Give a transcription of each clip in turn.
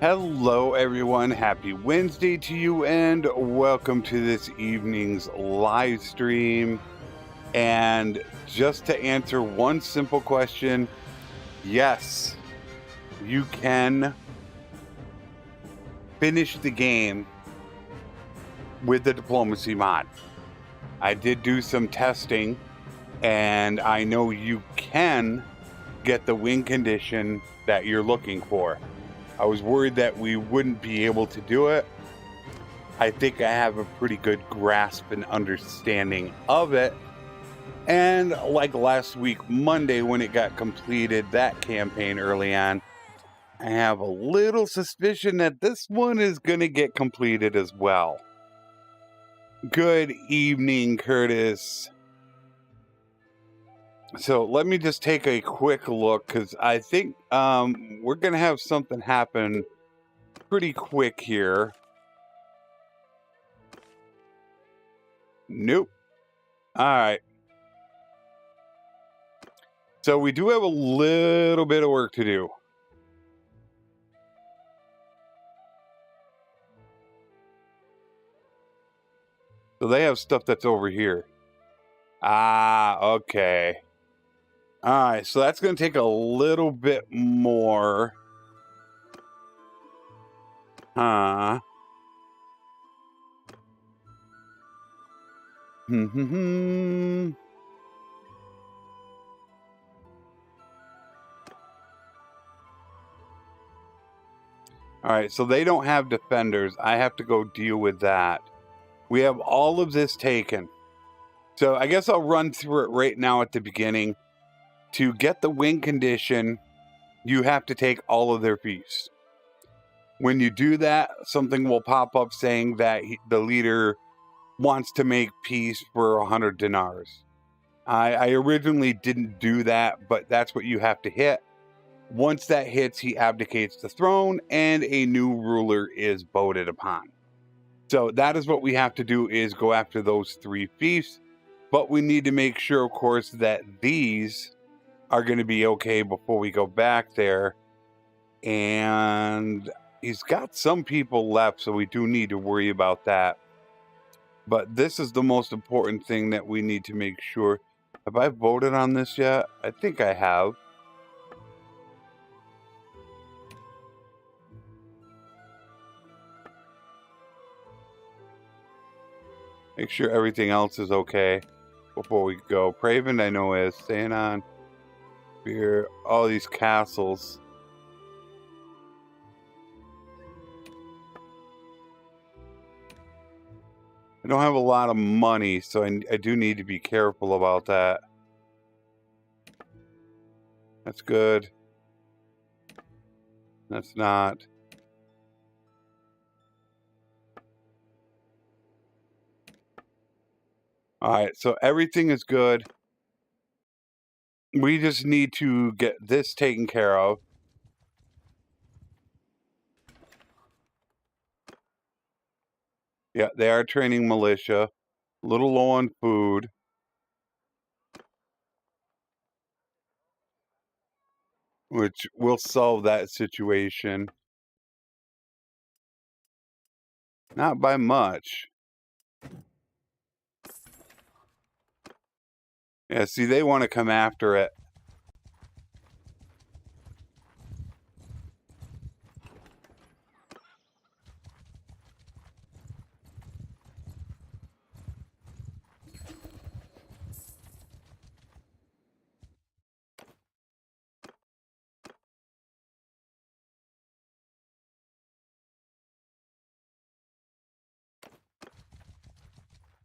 Hello everyone, happy Wednesday to you and welcome to this evening's live stream. And just to answer one simple question, yes, you can finish the game with the diplomacy mod. I did do some testing and I know you can get the win condition that you're looking for. I was worried that we wouldn't be able to do it. I think I have a pretty good grasp and understanding of it. And like last week, Monday, when it got completed, that campaign early on, I have a little suspicion that this one is going to get completed as well. Good evening, Curtis. So let me just take a quick look because I think we're going to have something happen pretty quick here. Nope. All right. So we do have a little bit of work to do. So they have stuff that's over here. Ah, okay. All right, so that's going to take a little bit more. Huh. All right, so they don't have defenders. I have to go deal with that. We have all of this taken. So I guess I'll run through it right now at the beginning. To get the win condition, you have to take all of their feasts. When you do that, something will pop up saying that the leader wants to make peace for 100 dinars. I originally didn't do that, but that's what you have to hit. Once that hits, he abdicates the throne and a new ruler is voted upon. So that is what we have to do, is go after those 3 fiefs. But we need to make sure, of course, that these are going to be okay before we go back there. And he's got some people left, so we do need to worry about that. But this is the most important thing that we need to make sure. Have I voted on this yet? I think I have. Make sure everything else is okay before we go. Praven, I know, is staying on. Here, all these castles. I don't have a lot of money, so I do need to be careful about that. That's good. That's not. All right, so everything is good. We just need to get this taken care of. Yeah, they are training militia. A little low on food. Which will solve that situation. Not by much. Yeah, see, they want to come after it.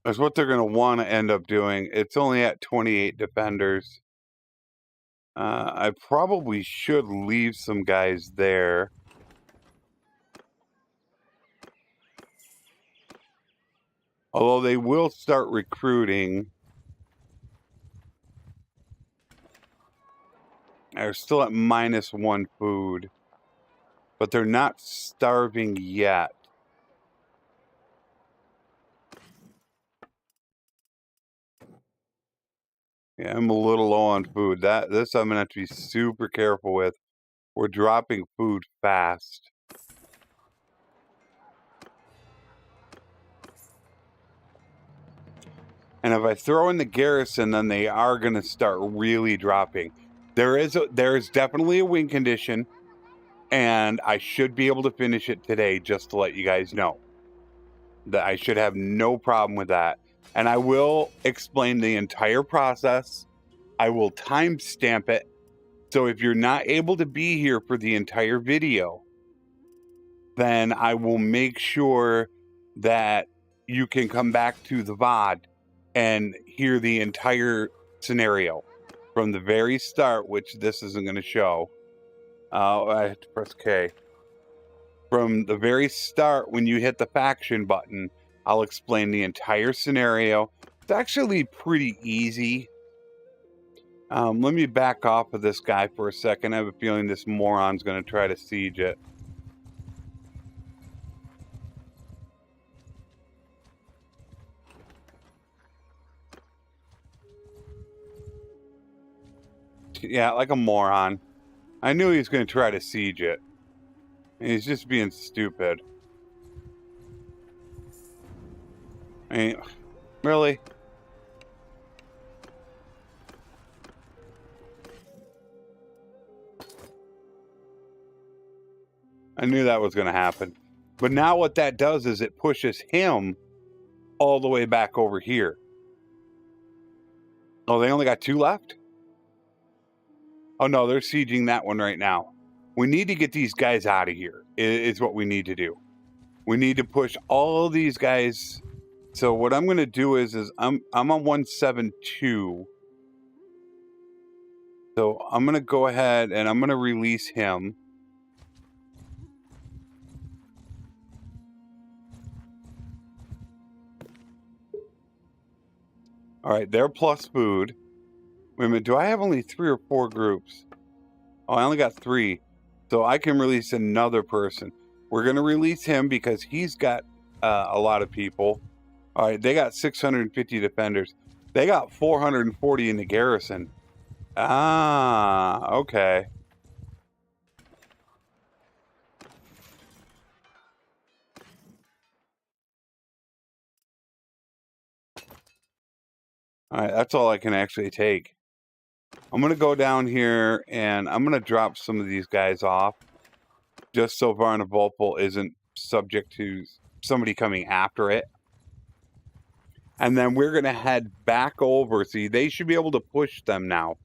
That's what they're going to want to end up doing. It's only at 28 defenders. I probably should leave some guys there. Although they will start recruiting. They're still at -1 food. But they're not starving yet. Yeah, I'm a little low on food. This I'm going to have to be super careful with. We're dropping food fast. And if I throw in the garrison, then they are going to start really dropping. There is definitely a win condition, and I should be able to finish it today, just to let you guys know. That I should have no problem with that. And I will explain the entire process. I will timestamp it. So if you're not able to be here for the entire video, then I will make sure that you can come back to the VOD and hear the entire scenario from the very start, which this isn't going to show. I have to press K. From the very start, when you hit the faction button, I'll explain the entire scenario. It's actually pretty easy. Let me back off of this guy for a second. I have a feeling this moron's going to try to siege it. Yeah, like a moron. I knew he was going to try to siege it. He's just being stupid. I mean, really? I knew that was going to happen. But now what that does is it pushes him all the way back over here. Oh, they only got 2 left? Oh, no, they're sieging that one right now. We need to get these guys out of here, is what we need to do. We need to push all these guys. So what I'm going to do is I'm on 172. So I'm going to go ahead and I'm going to release him. All right, they're plus food. Wait a minute, do I have only 3 or 4 groups? Oh, I only got 3. So I can release another person. We're going to release him because he's got a lot of people. All right, they got 650 defenders. They got 440 in the garrison. Ah, okay. All right, that's all I can actually take. I'm going to go down here and I'm going to drop some of these guys off. Just so Varnavopol isn't subject to somebody coming after it. And then we're going to head back over. See, they should be able to push them now.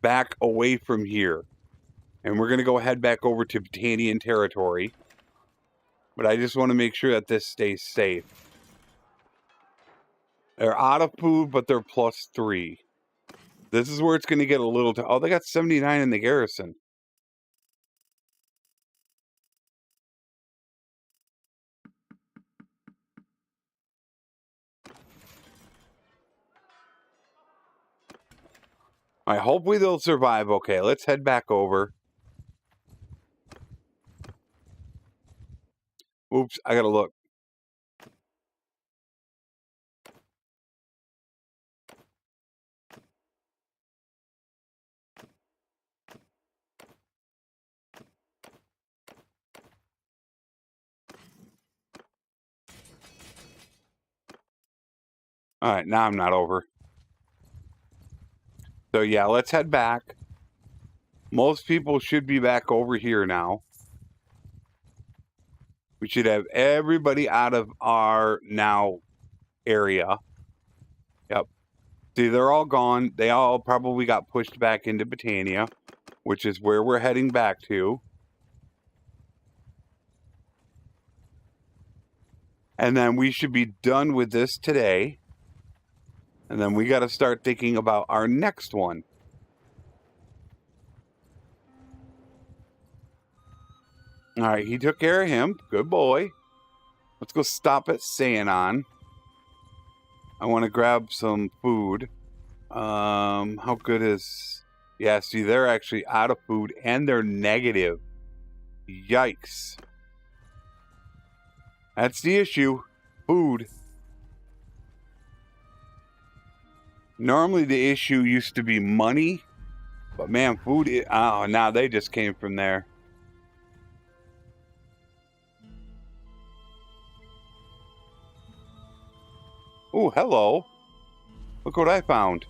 Back away from here. And we're going to go head back over to Battanian territory. But I just want to make sure that this stays safe. They're out of food, but they're plus 3. This is where it's going to get a little... Oh, they got 79 in the garrison. All right, hopefully they'll survive. Okay, let's head back over. Oops, I got to look. All right, now I'm not over. So yeah, let's head back. Most people should be back over here now. We should have everybody out of our now area. Yep. See, they're all gone. They all probably got pushed back into Battania, which is where we're heading back to. And then we should be done with this today. And then we got to start thinking about our next one. All right, he took care of him. Good boy. Let's go stop at Sayanon. I want to grab some food. How good is... Yeah, see, they're actually out of food and they're negative. Yikes. That's the issue. Food. Normally the issue used to be money. But man, food... Oh, now they just came from there. Oh, hello. Look what I found.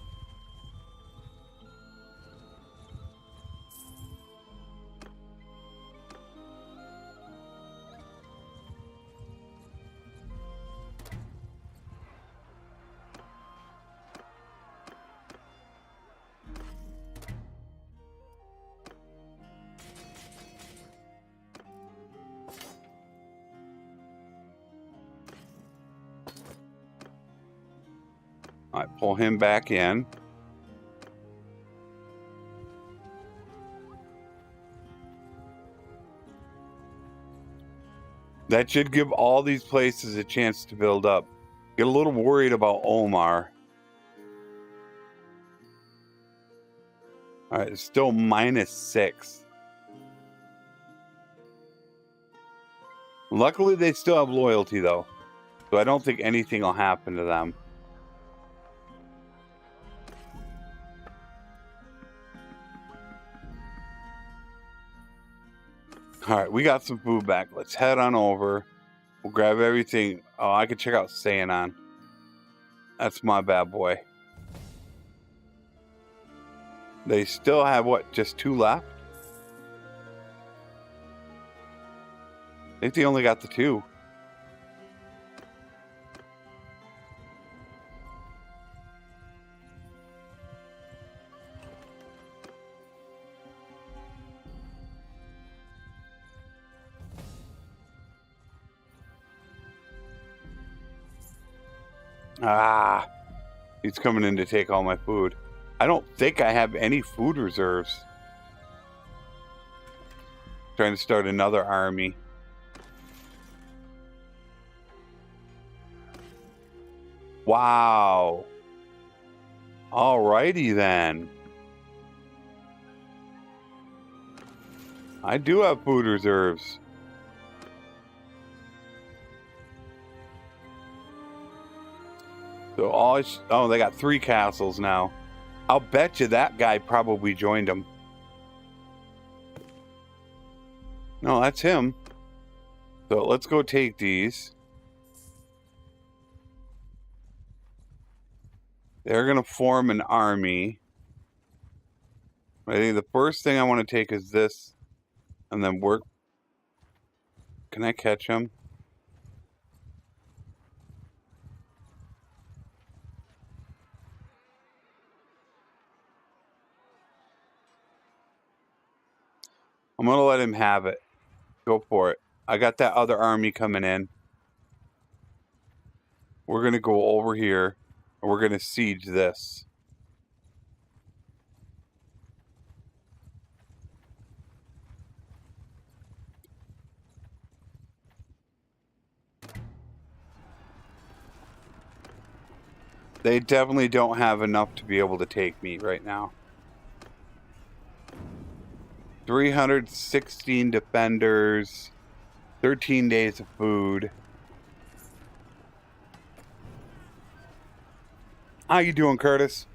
All right, pull him back in. That should give all these places a chance to build up. Get a little worried about Omar. All right, it's still -6. Luckily, they still have loyalty, though. So I don't think anything will happen to them. All right, we got some food back. Let's head on over. We'll grab everything. Oh, I could check out Sayanon. That's my bad boy. They still have, what, just 2 left? I think they only got the 2. Ah, he's coming in to take all my food. I don't think I have any food reserves. Trying to start another army. Wow. Alrighty then. I do have food reserves. So oh, they got 3 castles now. I'll bet you that guy probably joined them. No, that's him. So let's go take these. They're going to form an army. I think the first thing I want to take is this. And then work. Can I catch him? I'm going to let him have it. Go for it. I got that other army coming in. We're going to go over here. And we're going to siege this. They definitely don't have enough to be able to take me right now. 316 defenders, 13 days of food. How you doing, Curtis?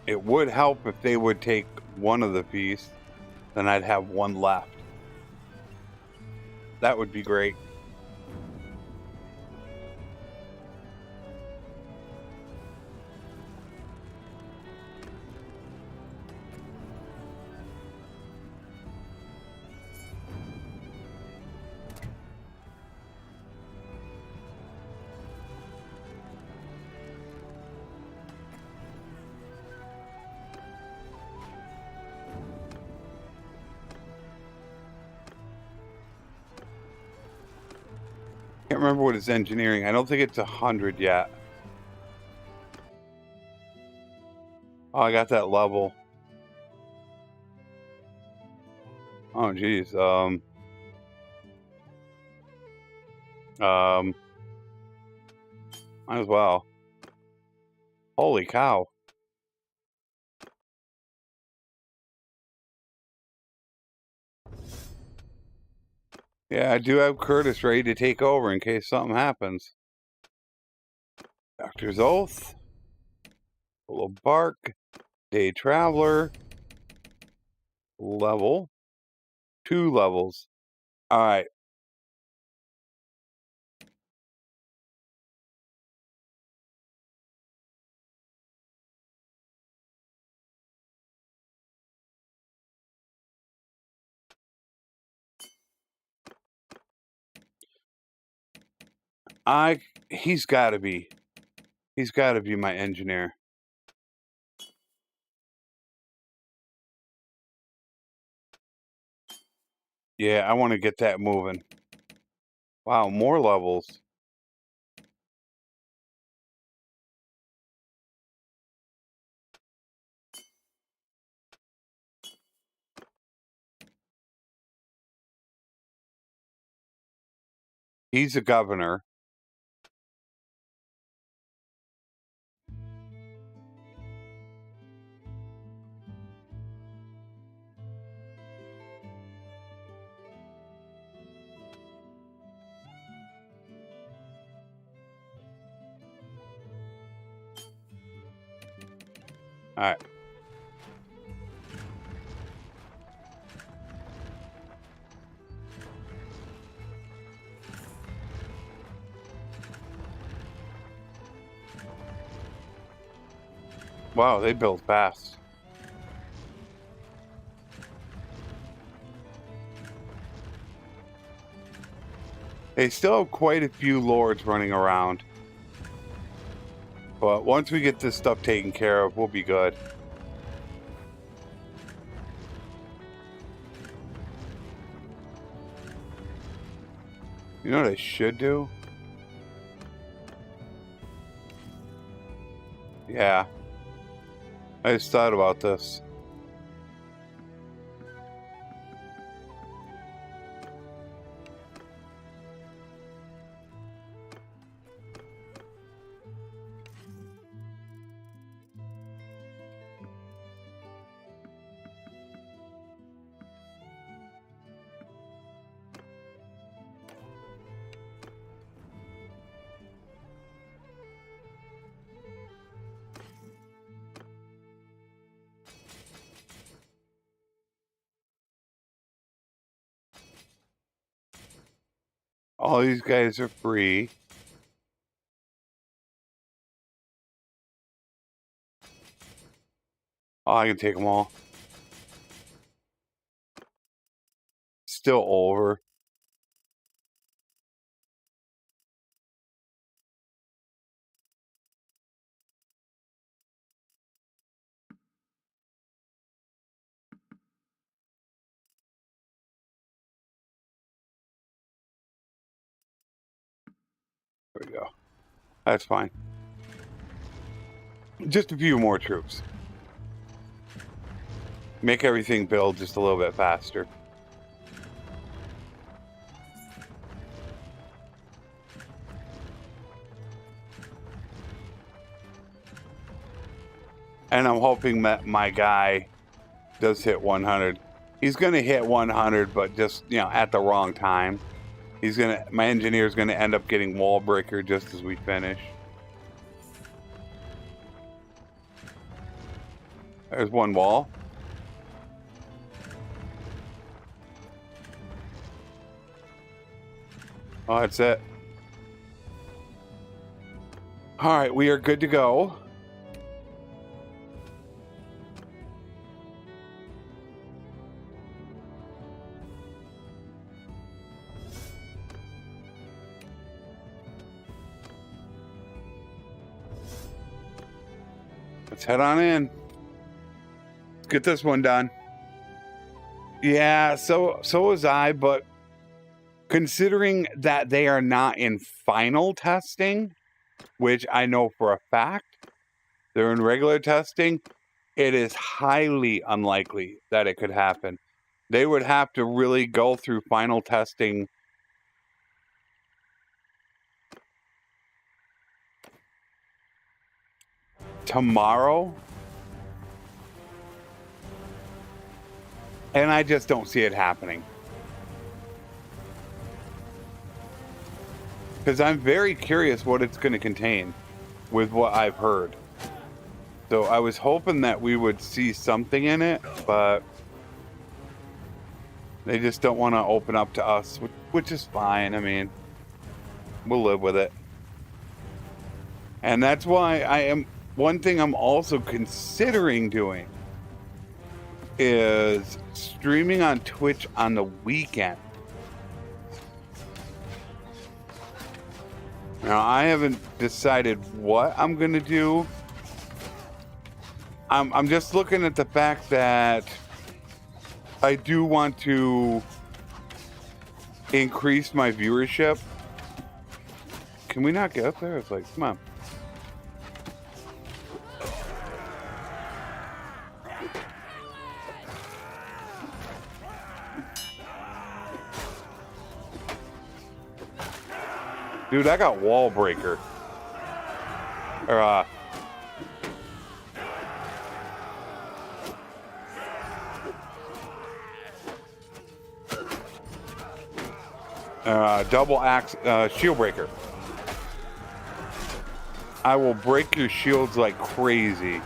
It would help if they would take one of the feasts, then I'd have one left. That would be great. Can't remember what it's engineering. I don't think it's 100 yet. Oh, I got that level. Oh, geez. Might as well. Holy cow. Yeah, I do have Curtis ready to take over in case something happens. Doctor's Oath. Full of Bark. Day Traveler. Level. 2 levels. Alright. He's gotta be. He's gotta be my engineer. Yeah, I want to get that moving. Wow, more levels. He's a governor. Alright. Wow, they build fast. They still have quite a few lords running around. But once we get this stuff taken care of, we'll be good. You know what I should do? Yeah. I just thought about this. All these guys are free. Oh, I can take them all. Still over. There we go. That's fine. Just a few more troops. Make everything build just a little bit faster. And I'm hoping that my guy does hit 100. He's going to hit 100, but just, you know, at the wrong time. My engineer's going to end up getting wall breaker just as we finish. There's one wall. Oh, that's it. All right, we are good to go. Let's head on in. Let's get this one done. Yeah, so was I, but considering that they are not in final testing, which I know for a fact, they're in regular testing, it is highly unlikely that it could happen. They would have to really go through final testing. Tomorrow? And I just don't see it happening. Because I'm very curious what it's going to contain with what I've heard. So I was hoping that we would see something in it, but they just don't want to open up to us, which is fine. I mean, we'll live with it. And that's why one thing I'm also considering doing is streaming on Twitch on the weekend. Now, I haven't decided what I'm going to do. I'm just looking at the fact that I do want to increase my viewership. Can we not get up there? It's like, come on. Dude, I got wall breaker. Or, double axe shield breaker. I will break your shields like crazy.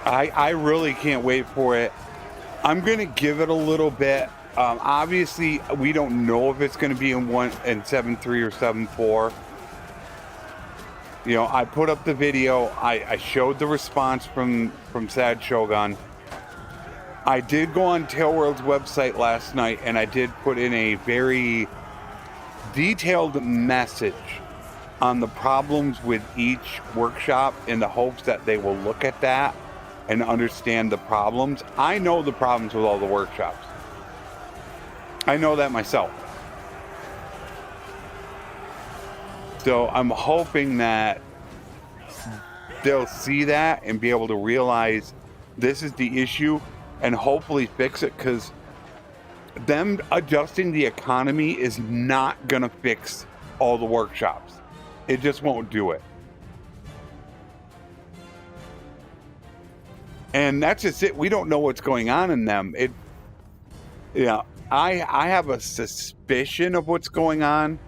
I really can't wait for it. I'm gonna give it a little bit. Obviously, we don't know if it's going to be in 7.3 or 7.4. You know, I put up the video. I showed the response from Sad Shogun. I did go on Tailworld's website last night, and I did put in a very detailed message on the problems with each workshop in the hopes that they will look at that and understand the problems. I know the problems with all the workshops. I know that myself. So I'm hoping that they'll see that and be able to realize this is the issue and hopefully fix it, because them adjusting the economy is not going to fix all the workshops. It just won't do it. And that's just it. We don't know what's going on in them. I have a suspicion of what's going on,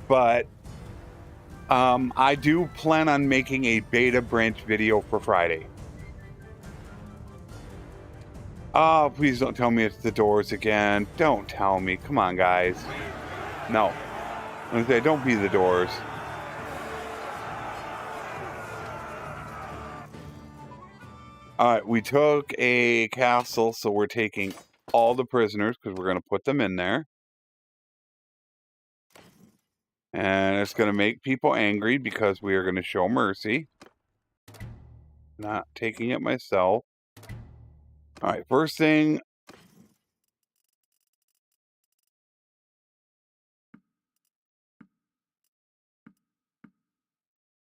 but I do plan on making a beta branch video for Friday. Oh, please don't tell me it's the doors again. Don't tell me. Come on, guys. No. Okay, don't be the doors. Alright, we took a castle, so we're taking all the prisoners because we're going to put them in there. And it's going to make people angry because we are going to show mercy. Not taking it myself. Alright, first thing.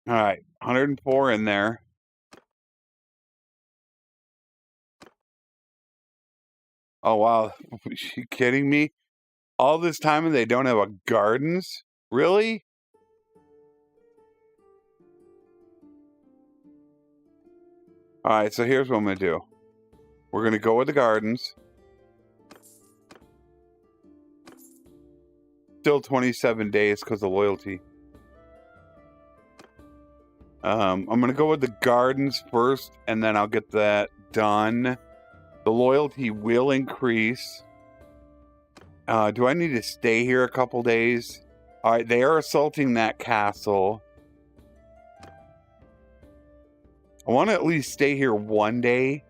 Alright, 104 in there. Oh, wow. Are you kidding me? All this time and they don't have a gardens? Really? Alright, so here's what I'm going to do. We're going to go with the gardens. Still 27 days because of loyalty. I'm going to go with the gardens first, and then I'll get that done. The loyalty will increase. Do I need to stay here a couple days? Alright, they are assaulting that castle. I want to at least stay here one day.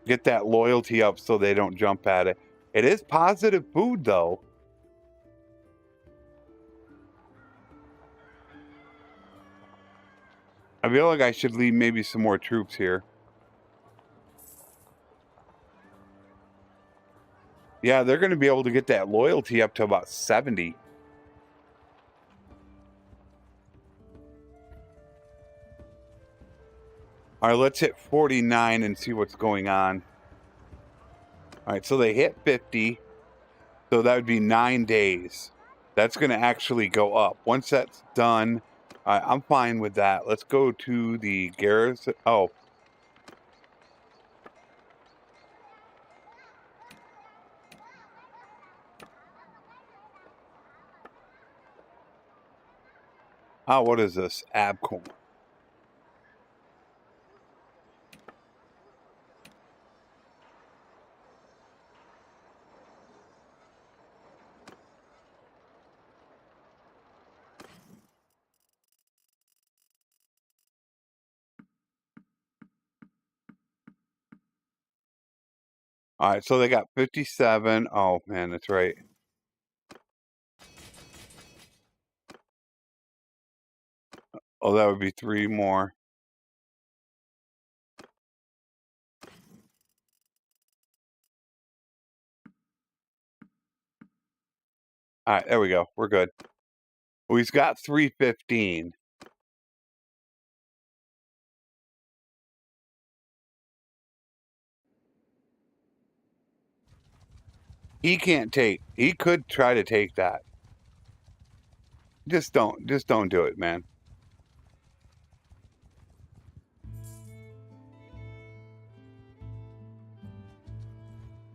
get that loyalty up so they don't jump at it. It is positive food, though. I feel like I should leave maybe some more troops here. Yeah, they're going to be able to get that loyalty up to about 70. All right, let's hit 49 and see what's going on. All right, so they hit 50. So that would be 9 days. That's going to actually go up. Once that's done, I'm fine with that. Let's go to the Garrison. Oh. Oh, what is this? Abcorn. All right, so they got 57. Oh, man, that's right. Oh, that would be 3 more. All right, there we go. We're good. Well, he's got 315. He can't take. He could try to take that. Just don't do it, man.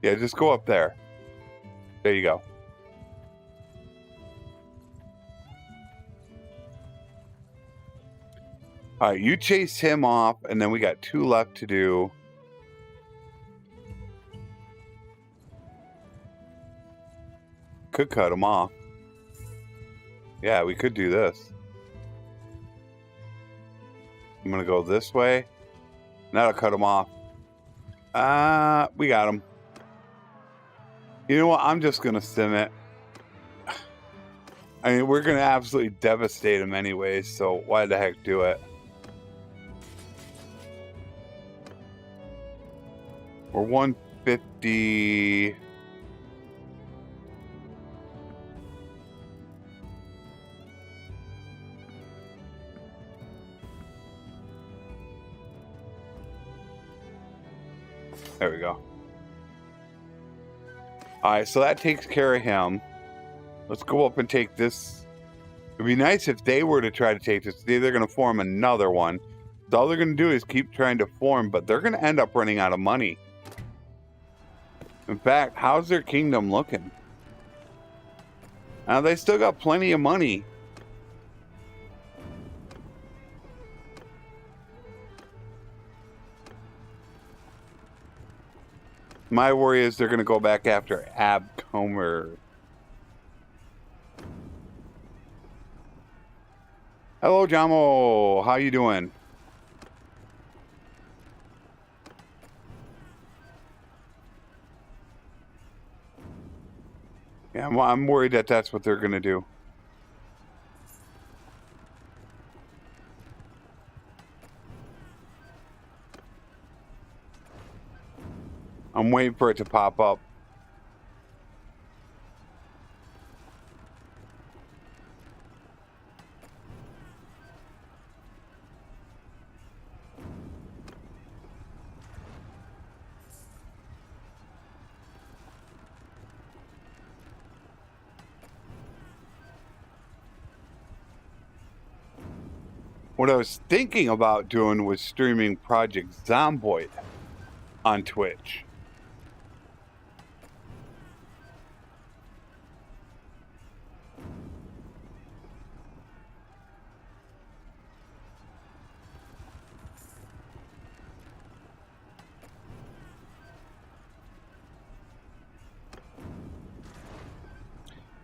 Yeah, just go up there. There you go. All right, you chase him off, and then we got 2 left to do. Could cut him off. Yeah, we could do this. I'm going to go this way. That'll cut him off. We got him. You know what? I'm just going to sim it. I mean, we're going to absolutely devastate him anyways, so why the heck do it? We're 150. There we go. All right, so that takes care of him. Let's go up and take this. It'd be nice if they were to try to take this. They're going to form another one. So all they're going to do is keep trying to form, but they're going to end up running out of money. In fact, how's their kingdom looking? Now, they still got plenty of money. My worry is they're going to go back after Abcomer. Hello, Jamo. How you doing? Yeah, I'm worried that that's what they're going to do. I'm waiting for it to pop up. What I was thinking about doing was streaming Project Zomboid on Twitch.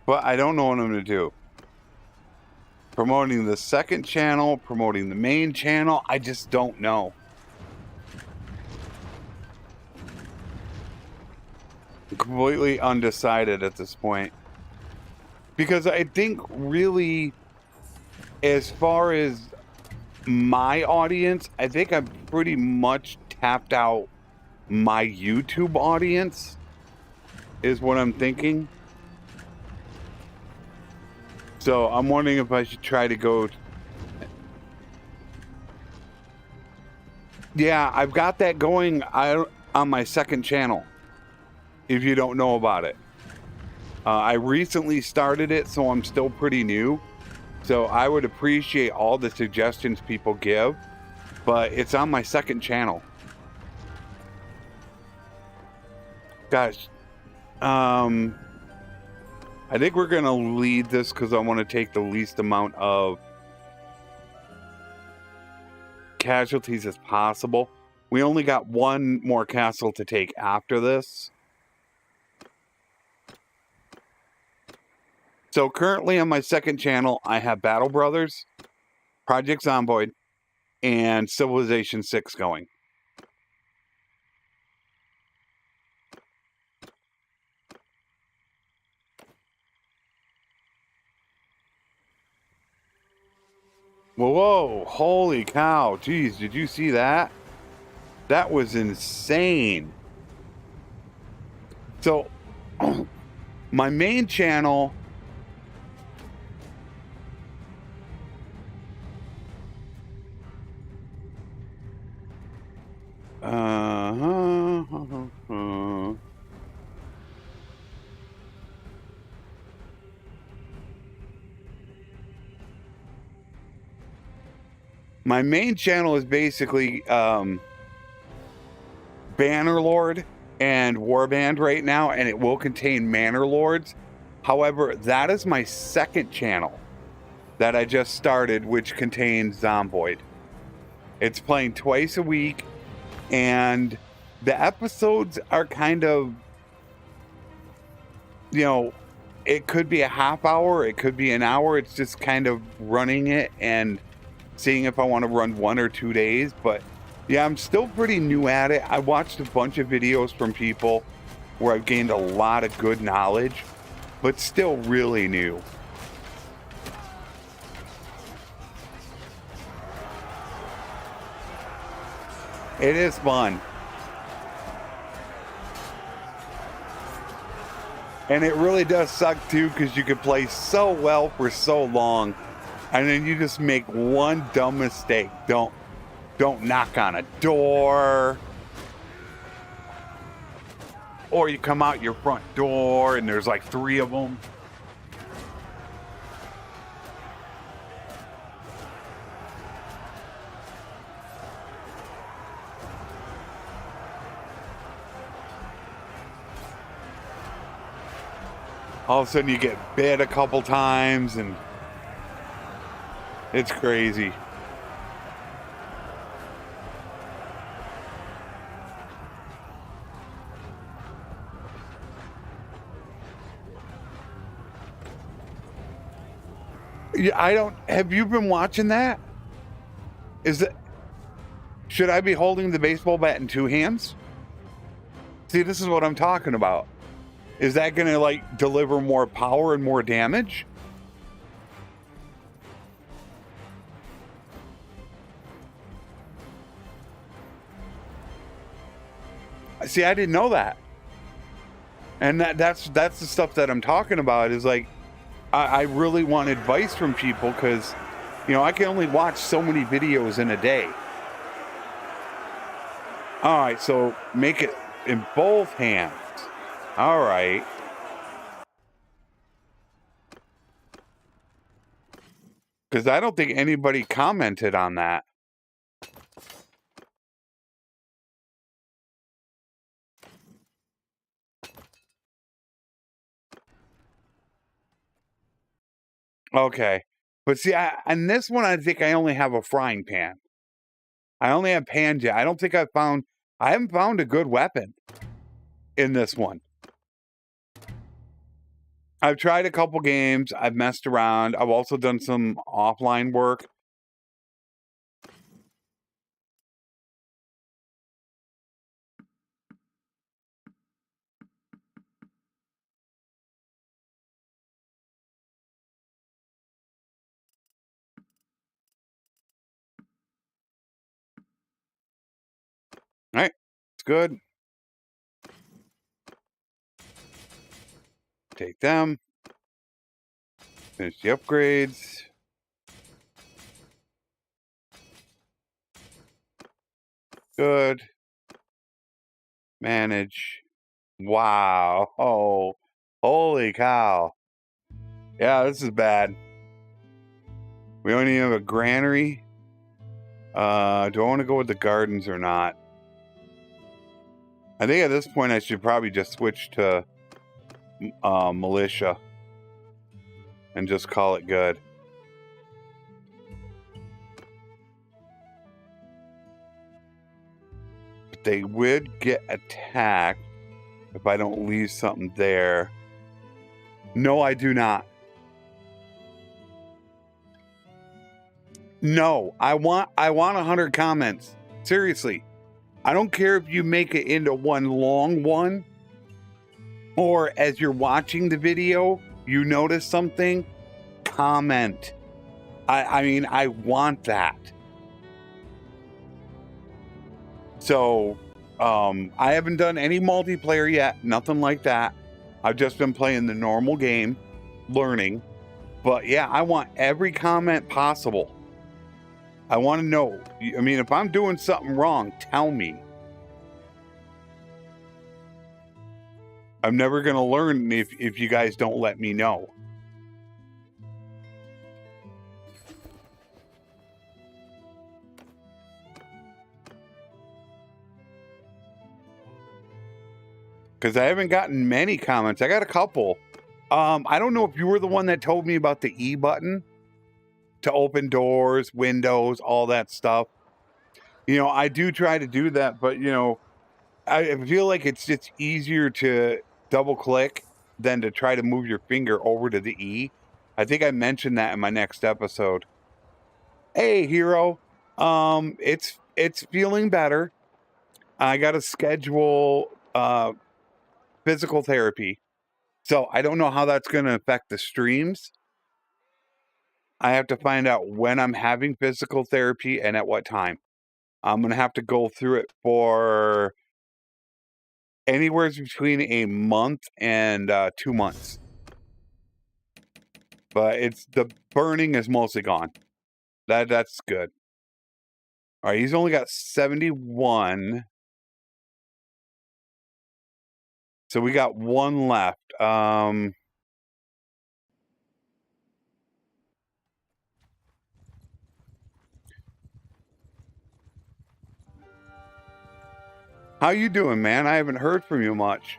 But I don't know what I'm going to do. Promoting the second channel, promoting the main channel, I just don't know. completely undecided at this point. Because I think really, as far as my audience, I think I've pretty much tapped out my YouTube audience, is what I'm thinking. So I'm wondering if I should try to go. Yeah, I've got that going on my second channel, if you don't know about it. I recently started it, so I'm still pretty new. So I would appreciate all the suggestions people give, but it's on my second channel. Guys, I think we're going to lead this because I want to take the least amount of casualties as possible. We only got one more castle to take after this. So currently on my second channel, I have Battle Brothers, Project Zomboid, and Civilization 6 going. Whoa, holy cow. Jeez, did you see that? That was insane. So, my main channel... My main channel is basically Bannerlord and Warband right now, and it will contain Manor-Lords. However, that is my second channel that I just started, which contains Zomboid. It's playing twice a week, and the episodes are kind of, you know, it could be a half hour, it could be an hour. It's just kind of running it and seeing if I want to run 1 or 2 days. But yeah, I'm still pretty new at it. I watched a bunch of videos from people where I've gained a lot of good knowledge, but still really new. It is fun. And it really does suck too, because you could play so well for so long, and then you just make one dumb mistake. Don't knock on a door, or you come out your front door and there's like 3 of them. All of a sudden you get bit a couple times, and it's crazy. Yeah, have you been watching that? Should I be holding the baseball bat in 2 hands? See, this is what I'm talking about. Is that going to like deliver more power and more damage? See, I didn't know that. And that's the stuff that I'm talking about, is like, I really want advice from people, because, you know, I can only watch so many videos in a day. All right, so make it in both hands. All right. Because I don't think anybody commented on that. Okay. But see, on this one, I think I only have a frying pan. I only have pans yet. I haven't found a good weapon in this one. I've tried a couple games. I've messed around. I've also done some offline work. All right, it's good. Take them. Finish the upgrades. Good. Manage. Wow. Oh, holy cow. Yeah, this is bad. We only have a granary. Do I want to go with the gardens or not? I think at this point I should probably just switch to militia and just call it good. But they would get attacked if I don't leave something there. No, I do not. No, I want 100 comments. Seriously. I don't care if you make it into one long one, or as you're watching the video, you notice something, comment. I mean, I want that. So, I haven't done any multiplayer yet, nothing like that. I've just been playing the normal game, learning. But yeah, I want every comment possible. I want to know. I mean, if I'm doing something wrong, tell me. I'm never going to learn if you guys don't let me know. Because I haven't gotten many comments. I got a couple. I don't know if you were the one that told me about the E button to open doors, windows, all that stuff. You know, I do try to do that, but, you know, I feel like it's easier to double click than to try to move your finger over to the E. I think I mentioned that in my next episode. Hey, hero. It's feeling better. I got to schedule physical therapy. So I don't know how that's going to affect the streams. I have to find out when I'm having physical therapy and at what time. I'm going to have to go through it for anywhere between a month and 2 months. But it's the burning is mostly gone. That's good. All right, he's only got 71. So we got one left. How you doing, man? I haven't heard from you much.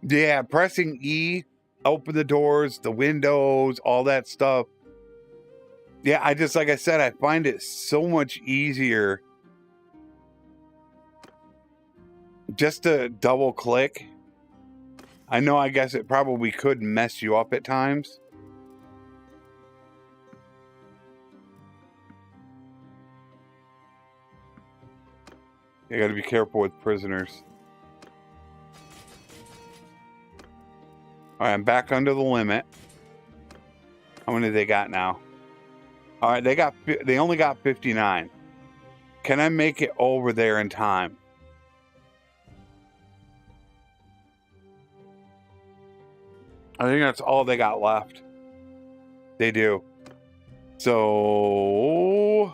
Yeah, pressing E, open the doors, the windows, all that stuff. Yeah, like I said, I find it so much easier just to double click. I know, I guess it probably could mess you up at times. You got to be careful with prisoners. All right, I'm back under the limit. How many they got now? All right, they only got 59. Can I make it over there in time? I think that's all they got left. They do. So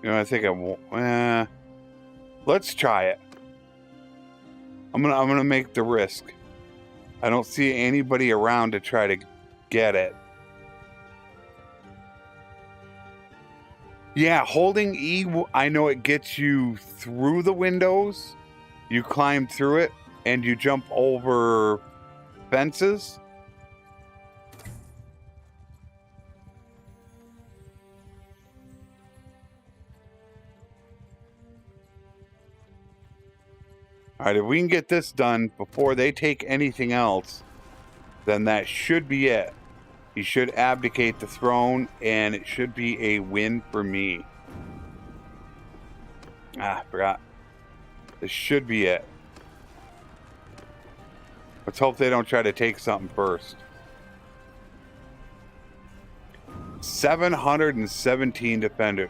you know, I think let's try it. I'm gonna make the risk. I don't see anybody around to try to get it. Yeah, holding E, I know it gets you through the windows. You climb through it and you jump over fences. All right, if we can get this done before they take anything else, then that should be it. He should abdicate the throne, and it should be a win for me. Ah, I forgot. This should be it. Let's hope they don't try to take something first. 717 defenders.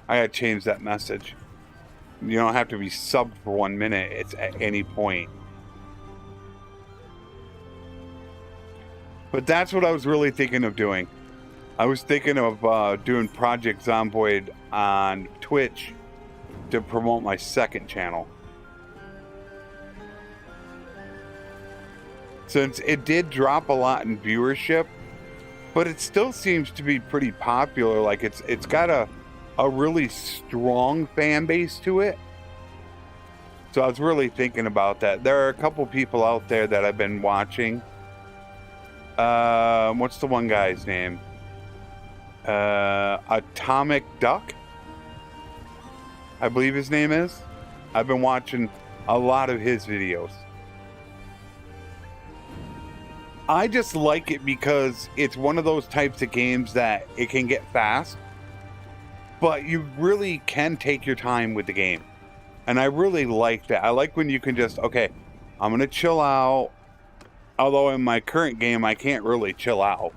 I gotta change that message. You don't have to be subbed for 1 minute. It's at any point. But that's what I was really thinking of doing. I was thinking of doing Project Zomboid on Twitch to promote my second channel. Since it did drop a lot in viewership, but it still seems to be pretty popular. Like it's got a really strong fan base to it. So I was really thinking about that. There are a couple people out there that I've been watching. What's the one guy's name? Atomic Duck, I believe his name is. I've been watching a lot of his videos. I just like it because it's one of those types of games that it can get fast, but you really can take your time with the game. And I really like that. I like when you can just, okay, I'm going to chill out. Although in my current game, I can't really chill out.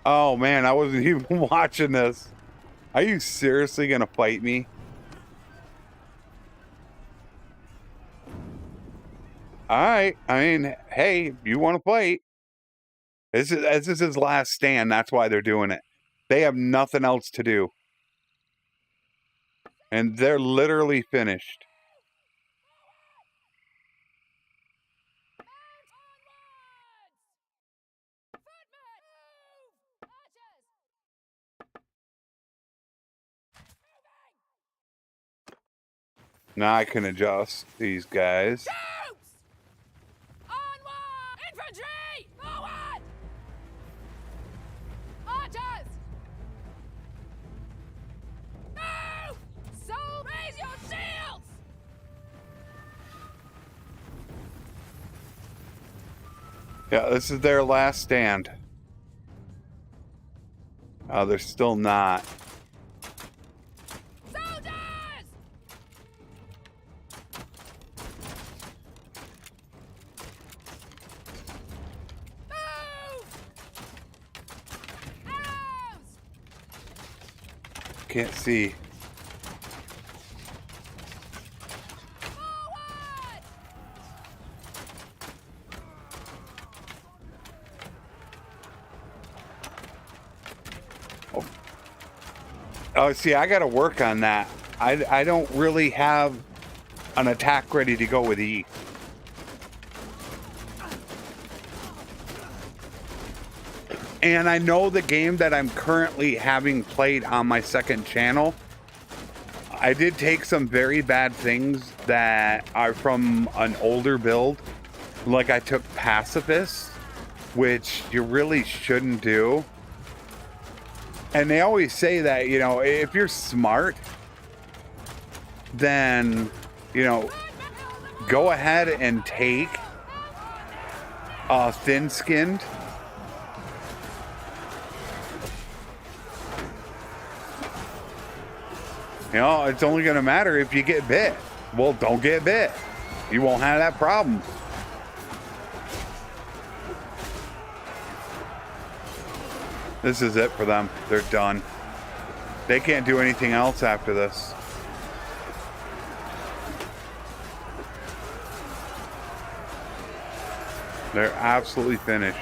Oh man, I wasn't even watching this. Are you seriously going to fight me? Alright, I mean, hey, you want to fight. This is his last stand, that's why they're doing it. They have nothing else to do. And they're literally finished. Now I can adjust these guys. Troops! Onward! Infantry! Forward! Archers! Move! So raise your shields! Yeah, this is their last stand. Oh, they're still not. Can't see. Oh, see, I got to work on that. I don't really have an attack ready to go with E. And I know the game that I'm currently having played on my second channel, I did take some very bad things that are from an older build. Like I took Pacifist, which you really shouldn't do. And they always say that, you know, if you're smart, then, you know, go ahead and take thin-skinned. You know, it's only going to matter if you get bit. Well, don't get bit. You won't have that problem. This is it for them. They're done. They can't do anything else after this. They're absolutely finished.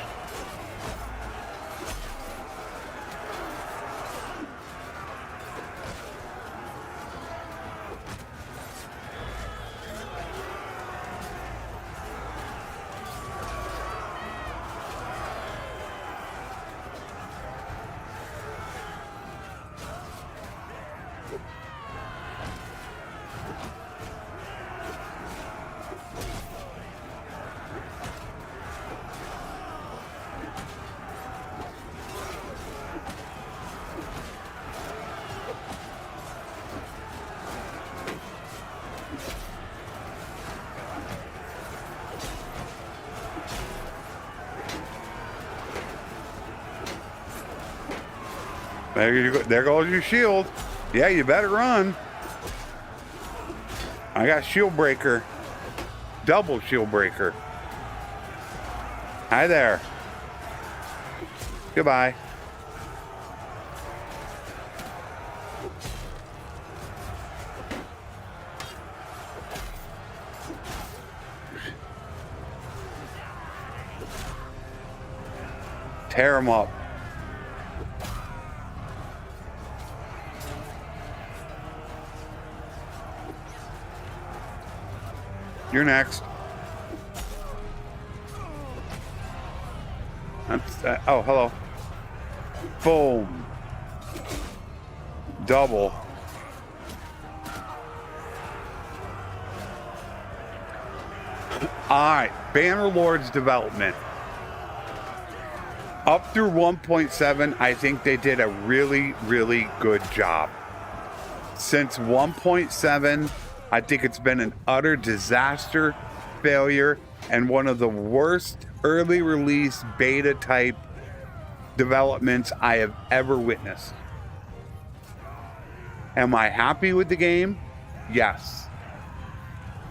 There you go. There goes your shield. Yeah, you better run. I got shield breaker. Double shield breaker. Hi there. Goodbye. Tear him up. You're next. Oh, hello. Boom. Double. All right, Bannerlord's development. Up through 1.7, I think they did a really, really good job. Since 1.7, I think it's been an utter disaster, failure, and one of the worst early release beta type developments I have ever witnessed. Am I happy with the game? Yes.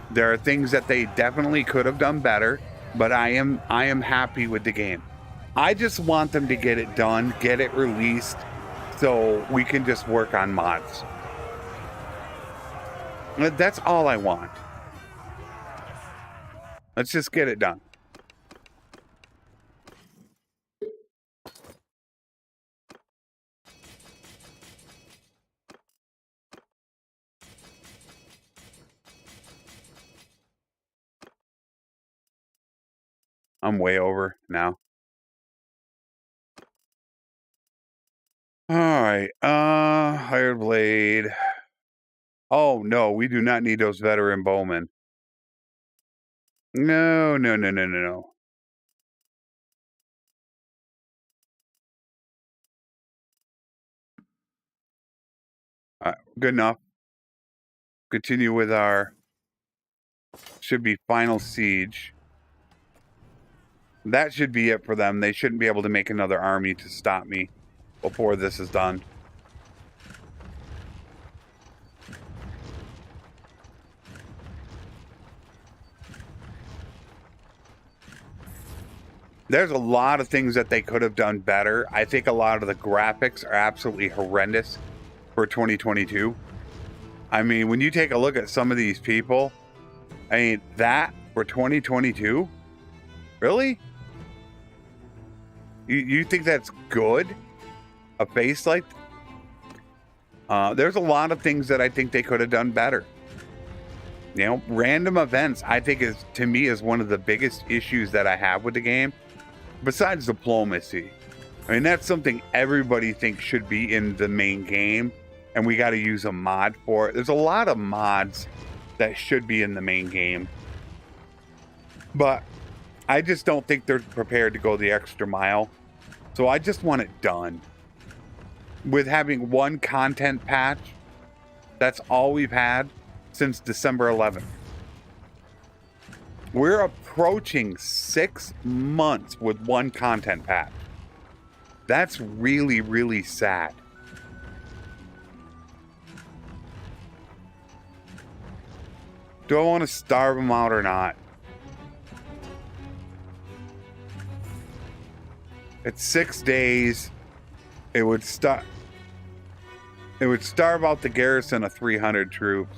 There are things that they definitely could have done better, but I am happy with the game. I just want them to get it done, get it released, so we can just work on mods. That's all I want. Let's just get it done. I'm way over now. All right. Hired blade. Oh no, we do not need those veteran bowmen. No. Good enough. Continue with our, should be final siege. That should be it for them. They shouldn't be able to make another army to stop me before this is done. There's a lot of things that they could have done better. I think a lot of the graphics are absolutely horrendous for 2022. I mean, when you take a look at some of these people, I mean, that for 2022? Really? You think that's good? A face like... there's a lot of things that I think they could have done better. You know, random events, I think is, to me, is one of the biggest issues that I have with the game. Besides diplomacy. I mean, that's something everybody thinks should be in the main game, and we got to use a mod for it. There's a lot of mods that should be in the main game, but I just don't think they're prepared to go the extra mile. So I just want it done. With having one content patch, that's all we've had since December 11th. We're approaching 6 months with one content patch. That's really, really sad. Do I want to starve them out or not? It's 6 days. It would starve out the garrison of 300 troops.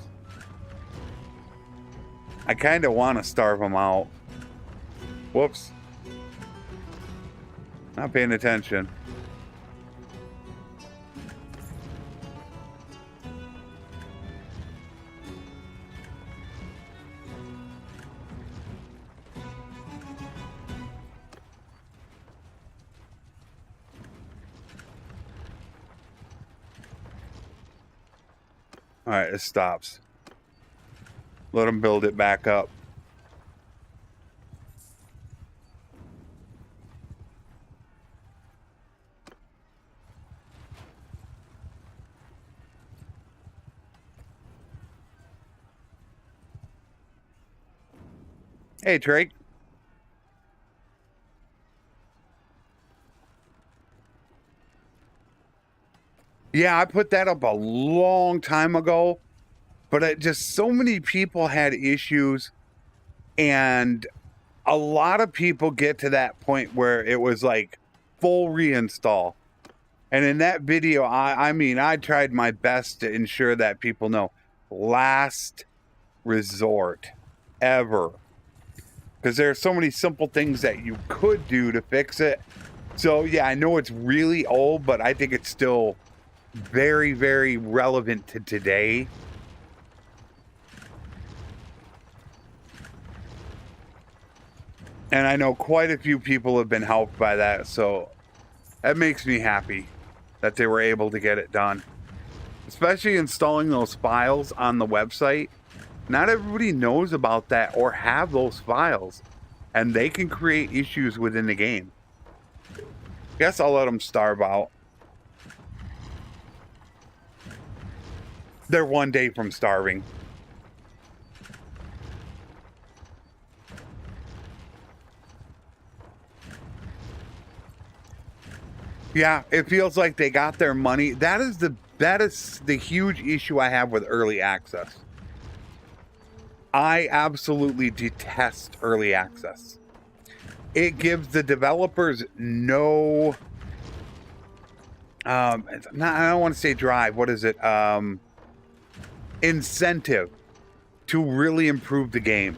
I kind of want to starve them out. Whoops. Not paying attention. All right, it stops. Let them build it back up. Hey, Drake. Yeah, I put that up a long time ago, but it just so many people had issues, and a lot of people get to that point where it was like full reinstall. And in that video, I mean, I tried my best to ensure that people know last resort ever. Because there are so many simple things that you could do to fix it. So, yeah, I know it's really old, but I think it's still very, very relevant to today. And I know quite a few people have been helped by that, so that makes me happy that they were able to get it done. Especially installing those files on the website. Not everybody knows about that or have those files, and they can create issues within the game. Guess I'll let them starve out. They're one day from starving. Yeah, it feels like they got their money. That is the huge issue I have with early access. I absolutely detest early access. It gives the developers no I don't want to say drive. What is it? Incentive to really improve the game,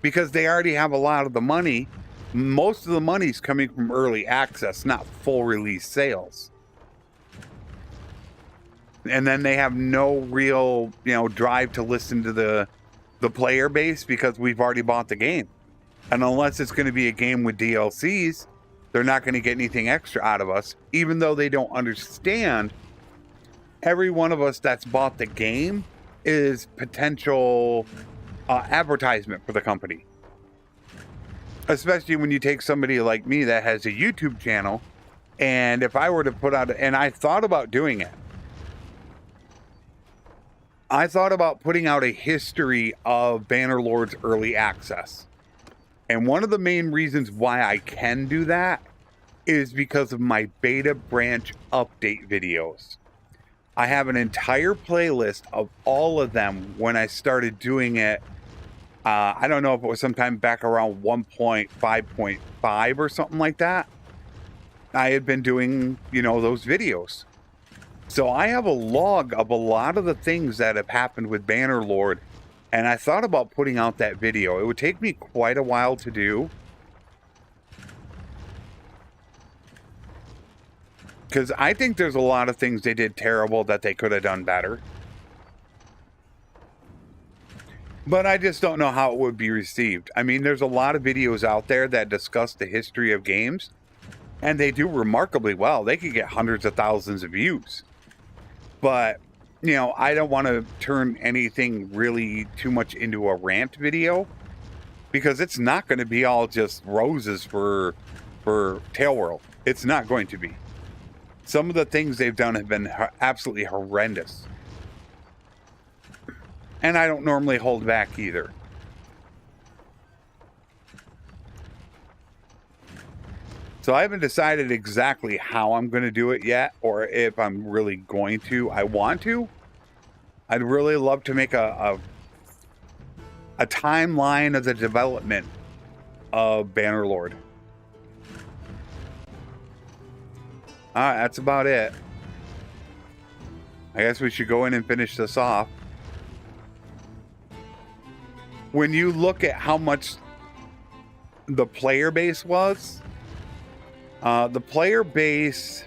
because they already have a lot of the money. Most of the money's coming from early access, not full release sales. And then they have no real, drive to listen to the player base, because we've already bought the game. And unless it's going to be a game with DLCs, they're not going to get anything extra out of us, even though they don't understand every one of us that's bought the game is potential advertisement for the company. Especially when you take somebody like me that has a YouTube channel, and if I were to put out, and I thought about doing it, I thought about putting out a history of Bannerlord's early access. And one of the main reasons why I can do that is because of my beta branch update videos. I have an entire playlist of all of them when I started doing it. I don't know if it was sometime back around 1.5.5 or something like that. I had been doing, those videos. So I have a log of a lot of the things that have happened with Bannerlord, and I thought about putting out that video. It would take me quite a while to do, because I think there's a lot of things they did terrible that they could have done better. But I just don't know how it would be received. I mean, there's a lot of videos out there that discuss the history of games, and they do remarkably well. They could get hundreds of thousands of views. But, I don't want to turn anything really too much into a rant video, because it's not going to be all just roses for Tail World. It's not going to be. Some of the things they've done have been absolutely horrendous. And I don't normally hold back either. So I haven't decided exactly how I'm going to do it yet, or if I'm really going to. I want to. I'd really love to make a timeline of the development of Bannerlord. Alright, that's about it. I guess we should go in and finish this off. When you look at how much the player base was, the player base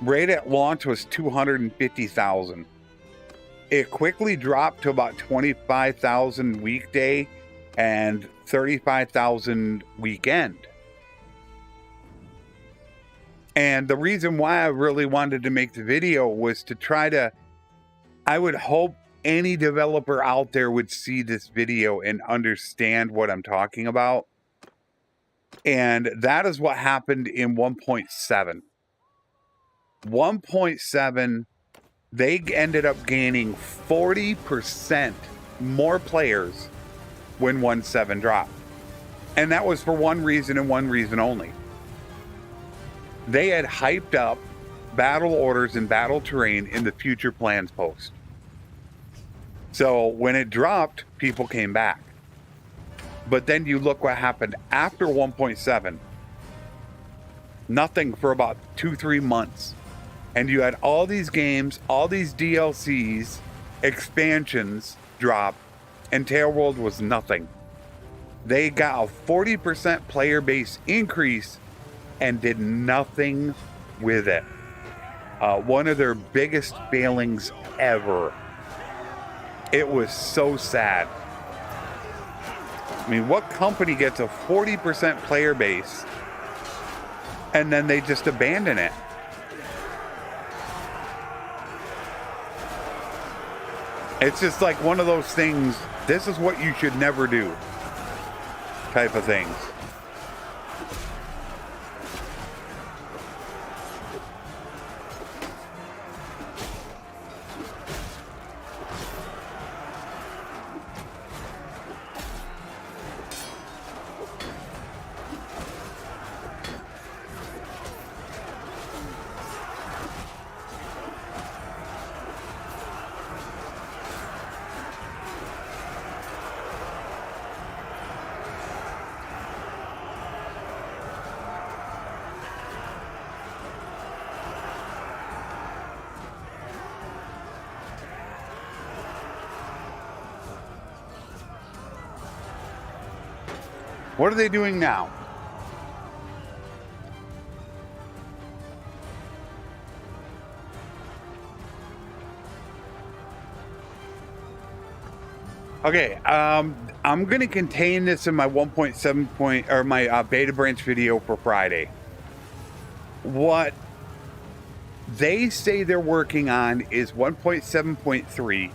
right at launch was 250,000. It quickly dropped to about 25,000 weekday and 35,000 weekend. And the reason why I really wanted to make the video was to try to, I would hope any developer out there would see this video and understand what I'm talking about. And that is what happened in 1.7. 1.7, they ended up gaining 40% more players when 1.7 dropped. And that was for one reason and one reason only. They had hyped up battle orders and battle terrain in the future plans post. So when it dropped, people came back. But then you look what happened after 1.7. Nothing for about 2-3 months. And you had all these games, all these DLCs, expansions drop, and Tailworld was nothing. They got a 40% player base increase and did nothing with it. One of their biggest failings ever. It was so sad. I mean, what company gets a 40% player base and then they just abandon it? It's just like one of those things, this is what you should never do type of things. What are they doing now? Okay, I'm going to contain this in my 1.7 or my beta branch video for Friday. What they say they're working on is 1.7.3.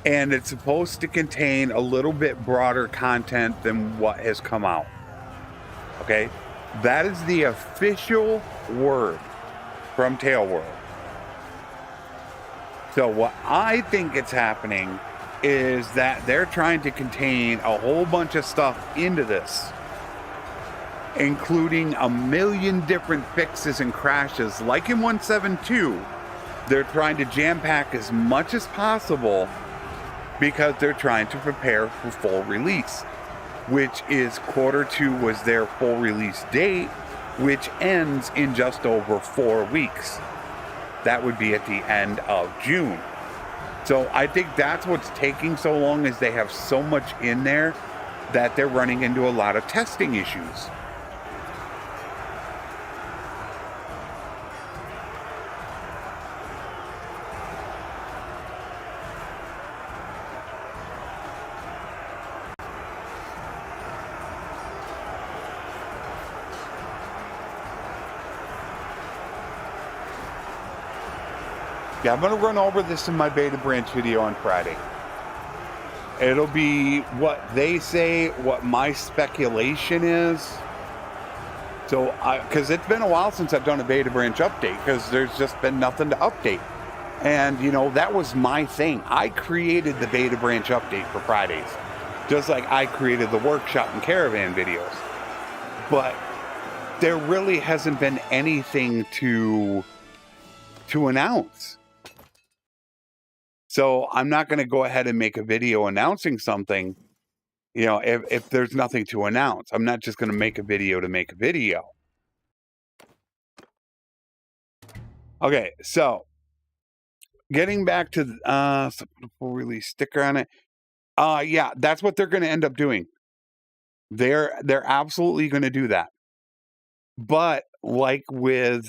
And it's supposed to contain a little bit broader content than what has come out. Okay? That is the official word from Tailworld. So what I think is happening is that they're trying to contain a whole bunch of stuff into this, including a million different fixes and crashes. Like in 1.7.2, they're trying to jam-pack as much as possible because they're trying to prepare for full release, which is Q2 was their full release date, which ends in just over 4 weeks. That would be at the end of June. So I think that's what's taking so long, is they have so much in there that they're running into a lot of testing issues. Yeah, I'm going to run over this in my beta branch video on Friday. It'll be what they say, what my speculation is. So, because it's been a while since I've done a beta branch update, because there's just been nothing to update. And, you know, that was my thing. I created the beta branch update for Fridays, just like I created the workshop and caravan videos. But there really hasn't been anything to announce. So I'm not going to go ahead and make a video announcing something, you know, if there's nothing to announce. I'm not just going to make a video to make a video. Okay, so getting back to full release sticker on it. Yeah, that's what they're going to end up doing. They're absolutely going to do that. But like with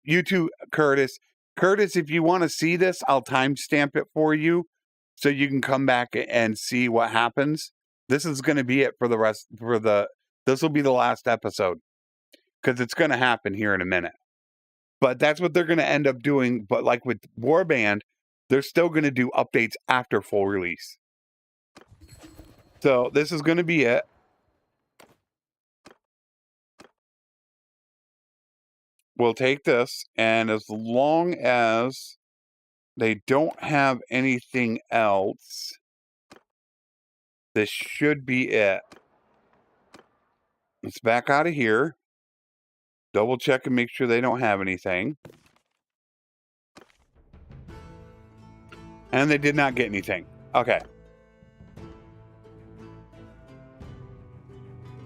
you two, Curtis, if you want to see this, I'll timestamp it for you so you can come back and see what happens. This is going to be it for the rest, this will be the last episode, because it's going to happen here in a minute. But that's what they're going to end up doing. But like with Warband, they're still going to do updates after full release. So this is going to be it. We'll take this, and as long as they don't have anything else, this should be it. Let's back out of here. Double check and make sure they don't have anything. And they did not get anything. Okay.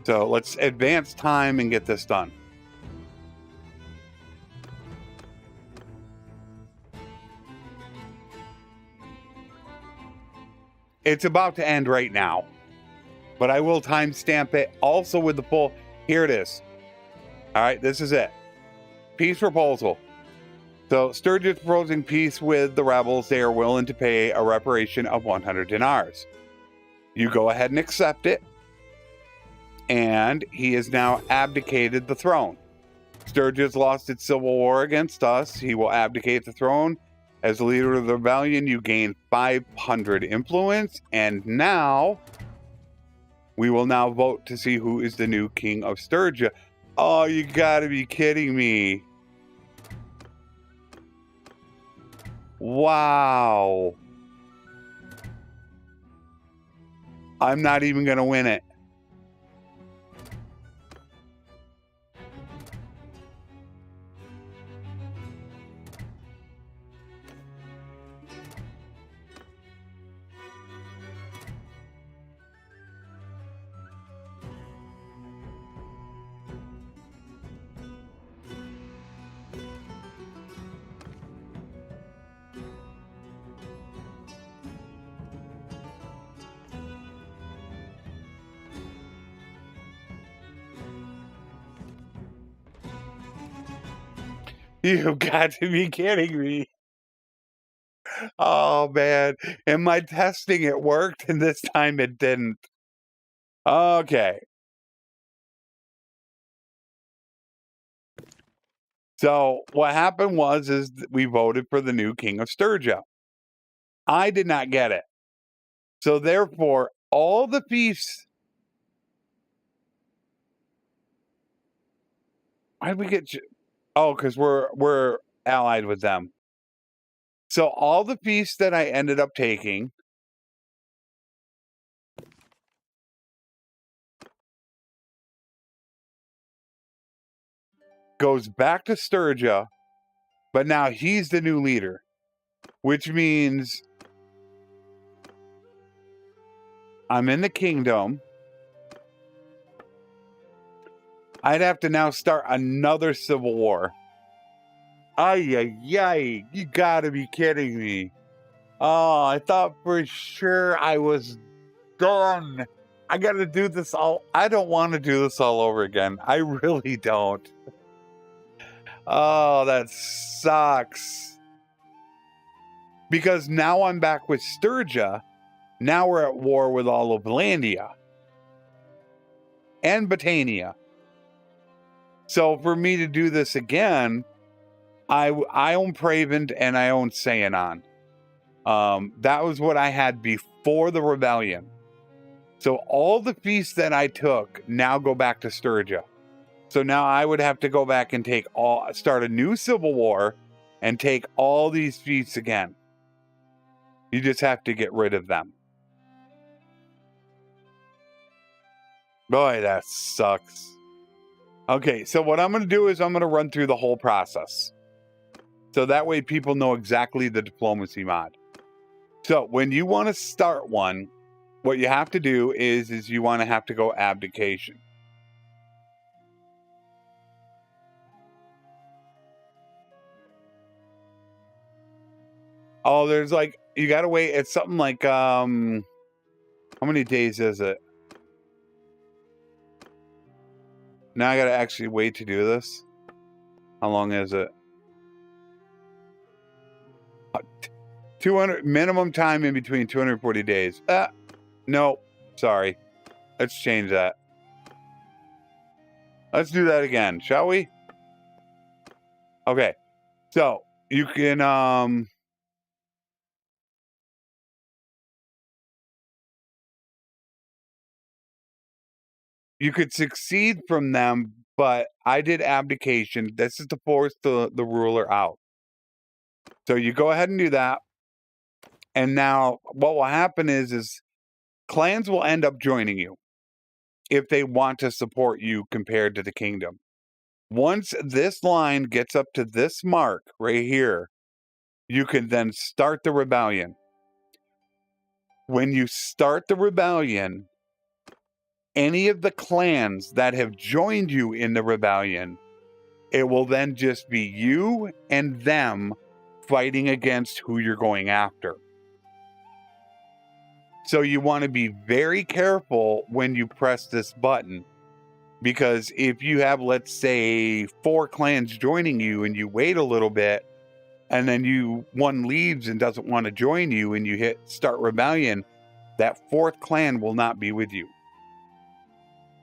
So let's advance time and get this done. It's about to end right now, but I will timestamp it also with the full. Here it is. All right, this is it. Peace proposal. So Sturgian's proposing peace with the rebels. They are willing to pay a reparation of 100 dinars. You go ahead and accept it. And he has now abdicated the throne. Sturgian's lost its civil war against us. He will abdicate the throne. As the leader of the rebellion, you gain 500 influence. And now, we will now vote to see who is the new king of Sturgia. Oh, you gotta be kidding me. Wow. I'm not even gonna win it. You've got to be kidding me. Oh, man. In my testing, it worked, and this time it didn't. Okay. So what happened is we voted for the new king of Sturgia. I did not get it. So therefore, all the fiefs. Why did we get? Oh, because we're allied with them. So all the fiefs that I ended up taking goes back to Sturgia, but now he's the new leader, which means I'm in the kingdom. I'd have to now start another civil war. Ay, ay, ay, you gotta be kidding me. Oh, I thought for sure I was done. I gotta do this all. I don't want to do this all over again. I really don't. Oh, that sucks. Because now I'm back with Sturgia. Now we're at war with all of Landia. And Botania. So for me to do this again, I own Pravend and I own Sayanon. That was what I had before the rebellion. So all the feasts that I took now go back to Sturgia. So now I would have to go back and start a new civil war and take all these feasts again. You just have to get rid of them. Boy, that sucks. Okay, so what I'm going to do is I'm going to run through the whole process. So that way people know exactly the diplomacy mod. So when you want to start one, what you have to do is you want to have to go abdication. Oh, there's like, you got to wait. It's something like, how many days is it? Now I got to actually wait to do this. How long is it? 200 minimum time in between 240 days. No, sorry. Let's change that. Let's do that again, shall we? Okay. So you can you could succeed from them, but I did abdication. This is to force the ruler out. So you go ahead and do that. And now what will happen is clans will end up joining you if they want to support you compared to the kingdom. Once this line gets up to this mark right here, you can then start the rebellion. When you start the rebellion, any of the clans that have joined you in the rebellion, it will then just be you and them fighting against who you're going after. So you want to be very careful when you press this button, because if you have, let's say, 4 clans joining you and you wait a little bit, and then one leaves and doesn't want to join you and you hit start rebellion, that 4th clan will not be with you.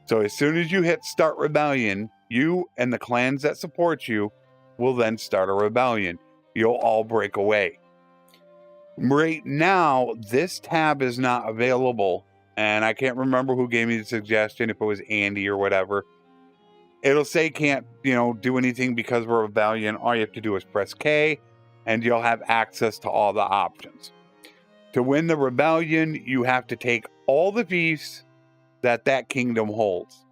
So as soon as you hit start rebellion, you and the clans that support you will then start a rebellion. You'll all break away. Right now, this tab is not available, and I can't remember who gave me the suggestion, if it was Andy or whatever. It'll say can't, do anything because we're a rebellion. All you have to do is press K, and you'll have access to all the options. To win the rebellion, you have to take all the fiefs that kingdom holds.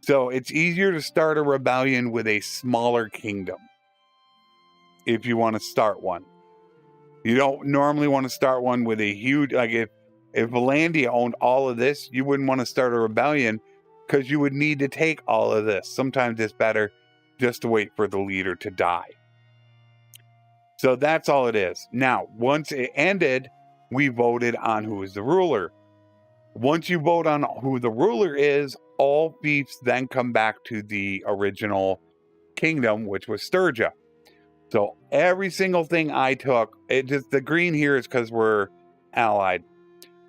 So it's easier to start a rebellion with a smaller kingdom if you want to start one. You don't normally want to start one with a huge, like if Valandia owned all of this, you wouldn't want to start a rebellion because you would need to take all of this. Sometimes it's better just to wait for the leader to die. So that's all it is. Now, once it ended, we voted on who is the ruler. Once you vote on who the ruler is, all fiefs then come back to the original kingdom, which was Sturgia. So every single thing I took, the green here is because we're allied.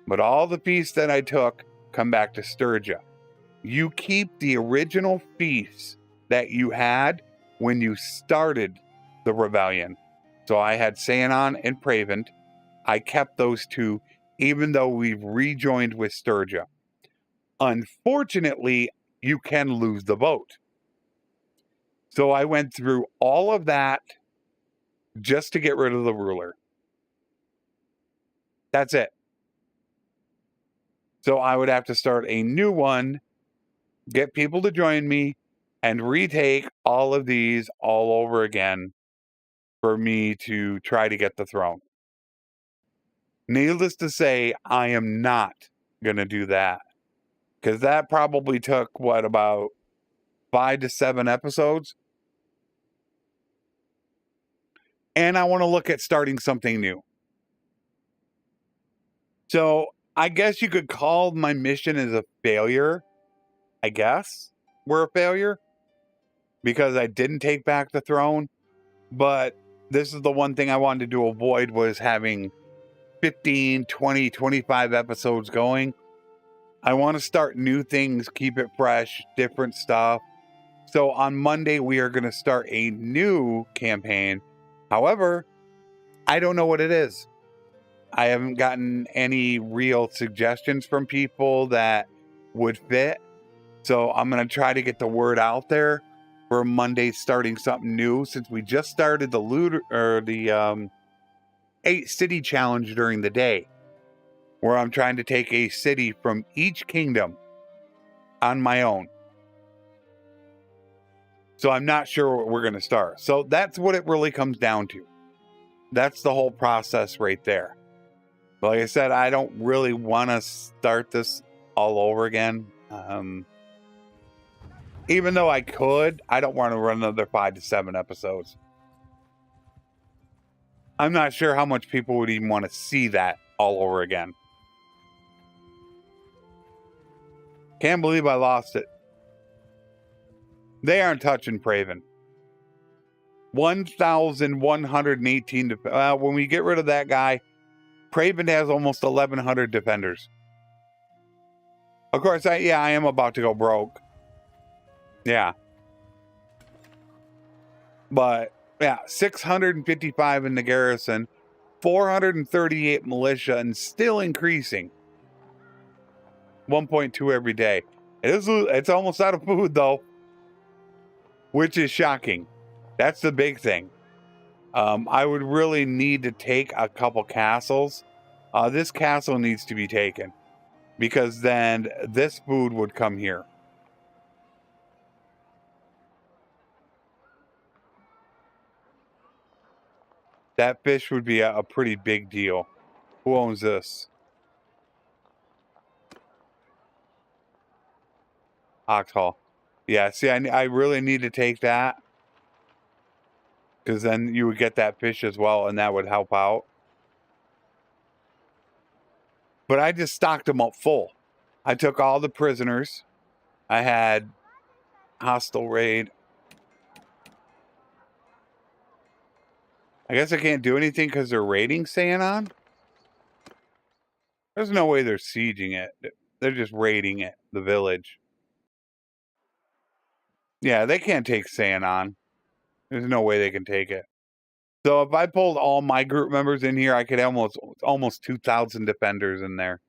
But all the fiefs that I took come back to Sturgia. You keep the original fiefs that you had when you started the rebellion. So I had Sanon and Pravent. I kept those 2, even though we've rejoined with Sturgia. Unfortunately, you can lose the vote. So I went through all of that just to get rid of the ruler. That's it. So I would have to start a new one, get people to join me, and retake all of these all over again for me to try to get the throne. Needless to say, I am not going to do that, because that probably took, about 5 to 7 episodes? And I want to look at starting something new. So I guess you could call my mission as a failure. I guess we're a failure because I didn't take back the throne. But this is the one thing I wanted to avoid, was having 15, 20, 25 episodes going. I want to start new things, keep it fresh, different stuff. So on Monday, we are going to start a new campaign. However, I don't know what it is. I haven't gotten any real suggestions from people that would fit. So I'm going to try to get the word out there for Monday, starting something new, since we just started the 8 city challenge during the day, where I'm trying to take a city from each kingdom on my own. So I'm not sure what we're going to start. So that's what it really comes down to. That's the whole process right there. But like I said, I don't really want to start this all over again. Even though I could, I don't want to run another 5 to 7 episodes. I'm not sure how much people would even want to see that all over again. Can't believe I lost it. They aren't touching Praven. 1,118. When we get rid of that guy, Praven has almost 1,100 defenders. Of course, I am about to go broke. Yeah. But, 655 in the garrison, 438 militia, and still increasing. 1.2 every day. It's almost out of food, though, which is shocking. That's the big thing. I would really need to take a couple castles. This castle needs to be taken, because then this food would come here. That fish would be a pretty big deal. Who owns this? Oxhall. Yeah, see, I really need to take that. Because then you would get that fish as well, and that would help out. But I just stocked them up full. I took all the prisoners. I had hostile raid. I guess I can't do anything because they're raiding Sanon. There's no way they're sieging it. They're just raiding it, the village. Yeah, they can't take Sanon. There's no way they can take it. So if I pulled all my group members in here, I could almost 2,000 defenders in there.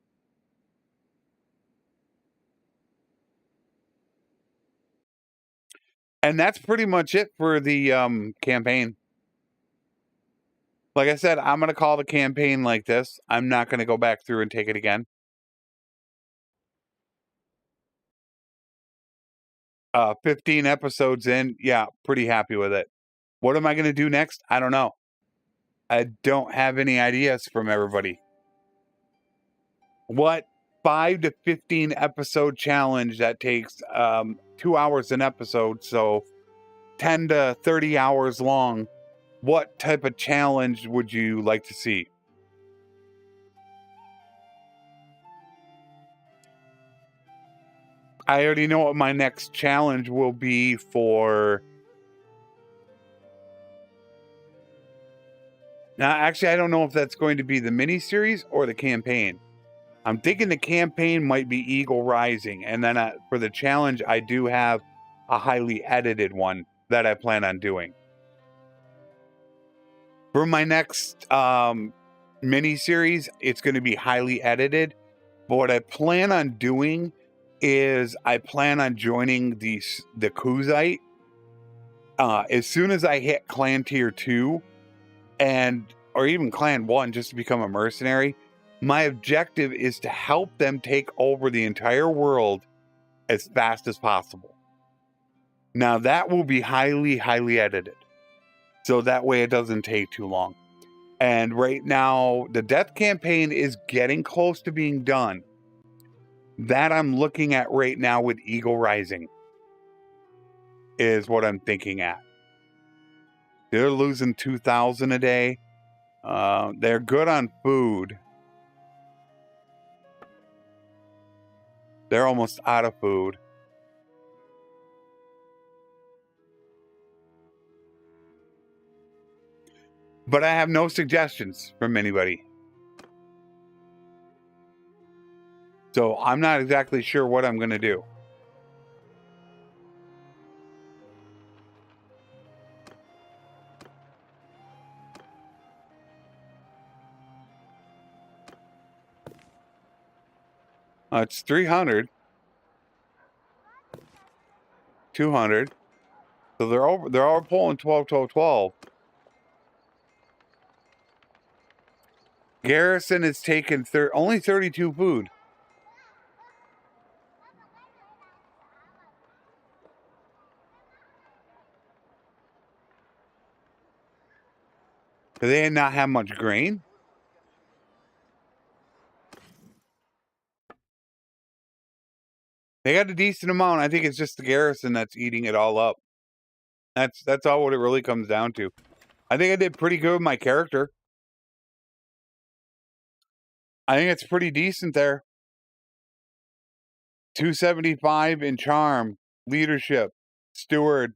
And that's pretty much it for the campaign. Like I said, I'm going to call the campaign like this. I'm not going to go back through and take it again. 15 episodes in. Yeah, pretty happy with it. What am I going to do next? I don't know. I don't have any ideas from everybody. What 5 to 15 episode challenge that takes 2 hours an episode, so 10 to 30 hours long. What type of challenge would you like to see? I already know what my next challenge will be for. Now, actually, I don't know if that's going to be the miniseries or the campaign. I'm thinking the campaign might be Eagle Rising. And then for the challenge, I do have a highly edited one that I plan on doing. For my next miniseries, it's going to be highly edited. But what I plan on doing is I plan on joining the Kaoses. As soon as I hit Clan Tier 2, or even Clan 1, just to become a mercenary, my objective is to help them take over the entire world as fast as possible. Now, that will be highly, highly edited. So that way it doesn't take too long. And right now, the death campaign is getting close to being done. That I'm looking at right now with Eagle Rising is what I'm thinking at. They're losing 2,000 a day. They're good on food. They're almost out of food. But I have no suggestions from anybody. So I'm not exactly sure what I'm going to do. It's 300. 200. So they're all pulling 12, 12, 12. Garrison is taking only 32 food. Do they not have much grain? They got a decent amount. I think it's just the garrison that's eating it all up. That's all what it really comes down to. I think I did pretty good with my character. I think it's pretty decent there. 275 in charm, leadership, steward.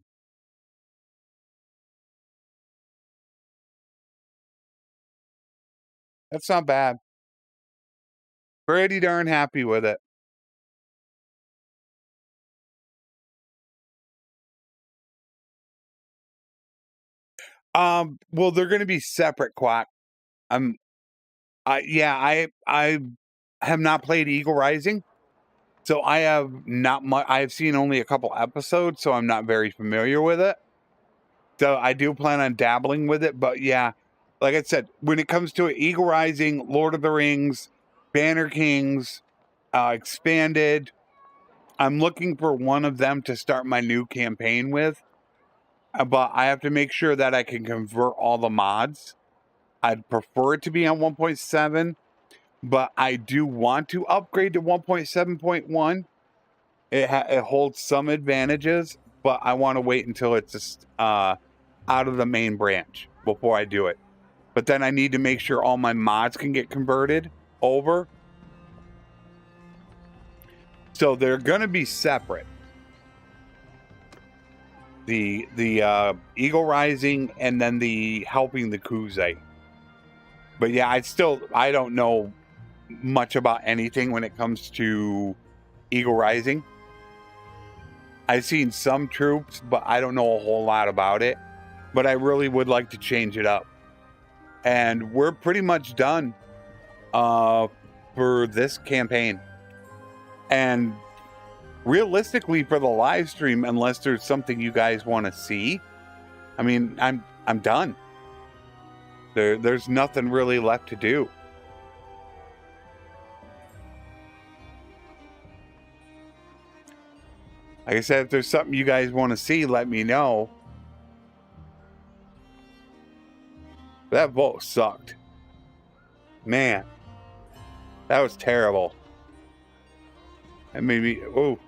That's not bad. Pretty darn happy with it. Well, they're going to be separate, Quack. I have not played Eagle Rising, so I have not much. I have seen only a couple episodes, so I'm not very familiar with it. So I do plan on dabbling with it, but yeah, like I said, when it comes to it, Eagle Rising, Lord of the Rings, Banner Kings, Expanded, I'm looking for one of them to start my new campaign with. But I have to make sure that I can convert all the mods. I'd prefer it to be on 1.7, but I do want to upgrade to 1.7.1. It holds some advantages, but I want to wait until it's just, out of the main branch before I do it. But then I need to make sure all my mods can get converted over. So they're going to be separate. The Eagle Rising and then the helping the Kaoses. But yeah, I don't know much about anything when it comes to Eagle Rising. I've seen some troops, but I don't know a whole lot about it. But I really would like to change it up. And we're pretty much done for this campaign. And realistically, for the live stream, unless there's something you guys want to see, I mean, I'm done. There's nothing really left to do. Like I said, if there's something you guys want to see, let me know. That vote sucked. Man, that was terrible. That made me, oh.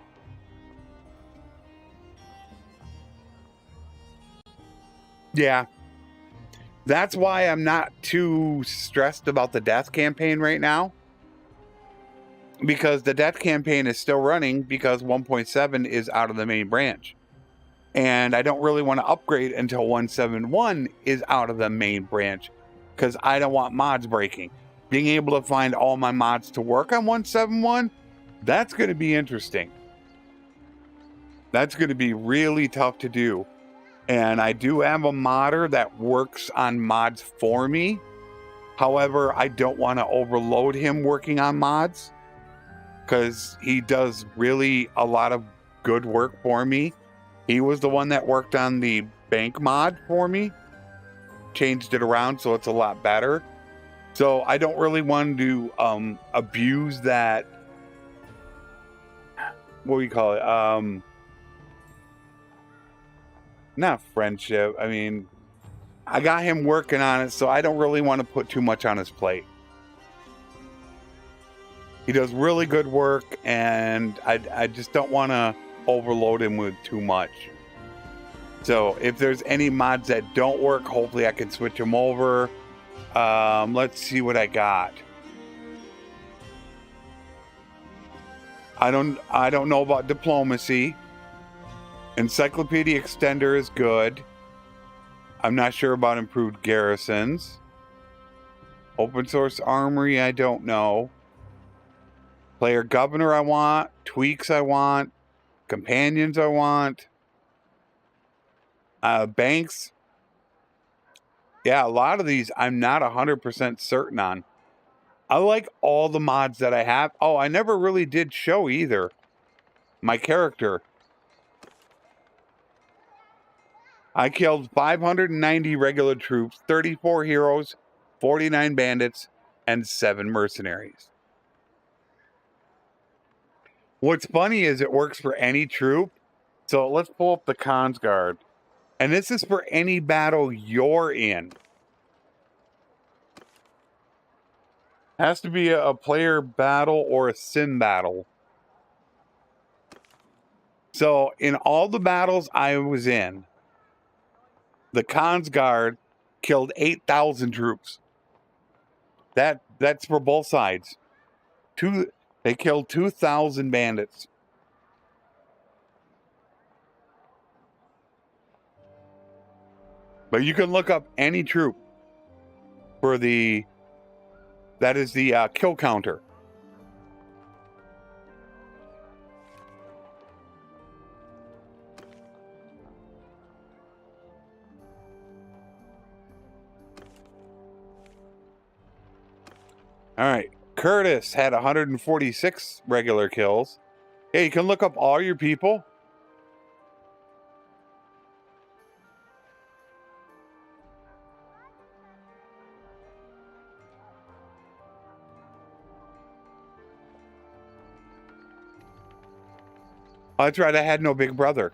Yeah. That's why I'm not too stressed about the death campaign right now. Because the death campaign is still running because 1.7 is out of the main branch. And I don't really want to upgrade until 1.7.1 is out of the main branch. Because I don't want mods breaking. Being able to find all my mods to work on 1.7.1, that's going to be interesting. That's going to be really tough to do. And I do have a modder that works on mods for me. However, I don't want to overload him working on mods. Because he does really a lot of good work for me. He was the one that worked on the bank mod for me. Changed it around so it's a lot better. So I don't really want to abuse that. What do you call it? Not friendship. I mean, I got him working on it, so I don't really want to put too much on his plate. He does really good work, and I just don't want to overload him with too much. So if there's any mods that don't work, hopefully I can switch them over. Let's see what I got. I don't know about diplomacy. Encyclopedia Extender is good. I'm not sure about improved garrisons. Open source armory, I don't know. Player governor I want. Tweaks I want. Companions I want. Banks. Yeah, a lot of these I'm not 100% certain on. I like all the mods that I have. Oh, I never really did show either. My character. I killed 590 regular troops, 34 heroes, 49 bandits, and 7 mercenaries. What's funny is it works for any troop. So let's pull up the Cons Guard. And this is for any battle you're in. Has to be a player battle or a sim battle. So in all the battles I was in, the Cons Guard killed 8,000 troops. That's for both sides. They killed 2,000 bandits. But you can look up any troop for that is the kill counter. All right, Curtis had 146 regular kills. Hey, you can look up all your people. Oh, that's right, I had no big brother.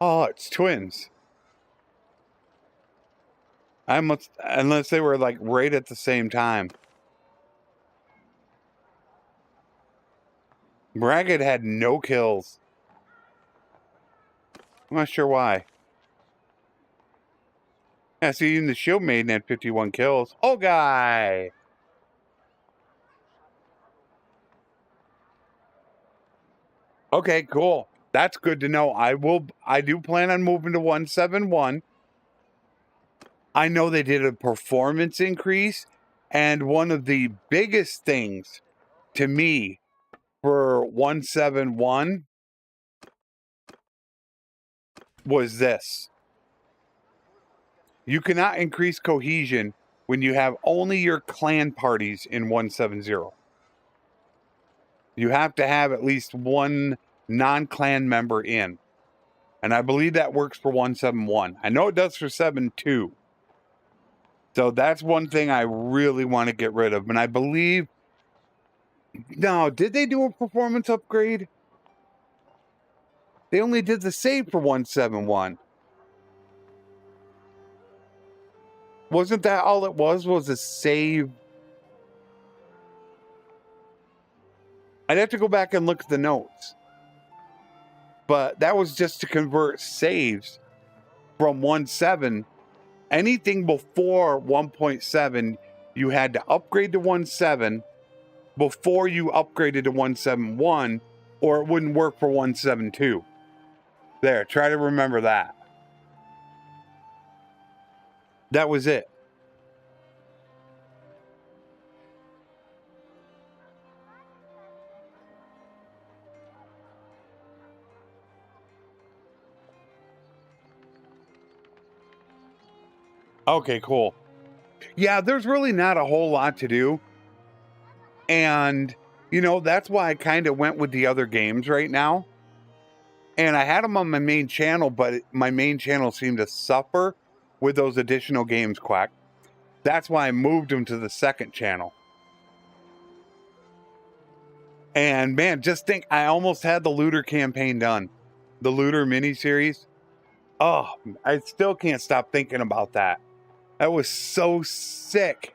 Oh, it's twins. I must, unless they were like right at the same time. Ragged had no kills. I'm not sure why. Yeah, see, even the Shield Maiden had 51 kills. Oh, guy! Okay, cool. That's good to know. I do plan on moving to 171. I know they did a performance increase, and one of the biggest things to me for 171 was this. You cannot increase cohesion when you have only your clan parties in 170. You have to have at least one non-clan member in. And I believe that works for 171. I know it does for 7.2. So that's one thing I really want to get rid of. And I believe... No, did they do a performance upgrade? They only did the save for 171. Wasn't that all it was a save? I'd have to go back and look at the notes. But that was just to convert saves from 1.7. Anything before 1.7, you had to upgrade to 1.7 before you upgraded to 171, or it wouldn't work for 172. There, try to remember that. That was it. Okay, cool. Yeah, there's really not a whole lot to do. And, you know, that's why I kind of went with the other games right now. And I had them on my main channel, but my main channel seemed to suffer with those additional games, Quack. That's why I moved them to the second channel. And man, just think, I almost had the Looter campaign done. The Looter miniseries. Oh, I still can't stop thinking about that. That was so sick.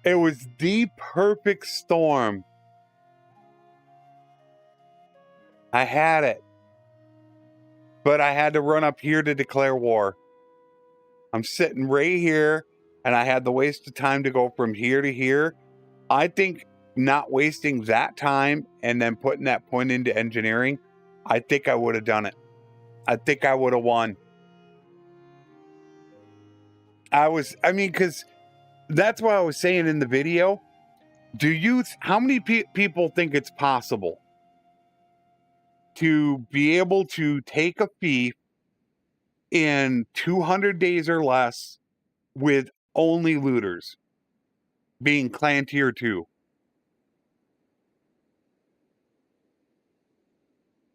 It was the perfect storm. I had it. But I had to run up here to declare war. I'm sitting right here, and I had the waste of time to go from here to here. I think not wasting that time and then putting that point into engineering, I think I would have done it. I think I would have won. Because that's what I was saying in the video. How many people think it's possible to be able to take a fief in 200 days or less with only looters being clan tier 2?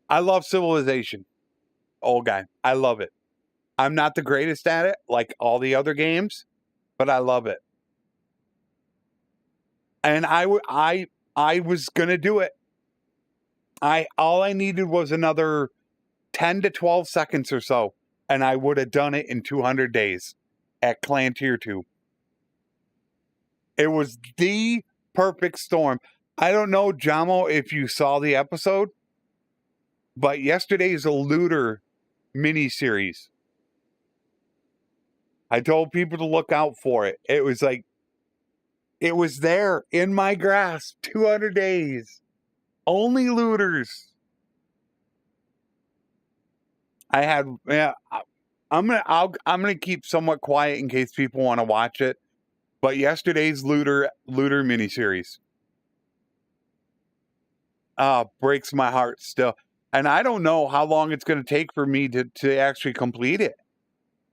I love Civilization, old guy. I love it. I'm not the greatest at it, like all the other games, but I love it. And I was gonna do it. All I needed was another 10 to 12 seconds or so, and I would have done it in 200 days at clan tier 2. It was the perfect storm. I don't know, Jamo, if you saw the episode, but yesterday's a Looter mini-series. I told people to look out for it. It was like, it was there in my grasp. 200 days. Only looters. I had, yeah, I'm gonna keep somewhat quiet in case people want to watch it. But yesterday's Looter miniseries breaks my heart still. And I don't know how long it's going to take for me to actually complete it.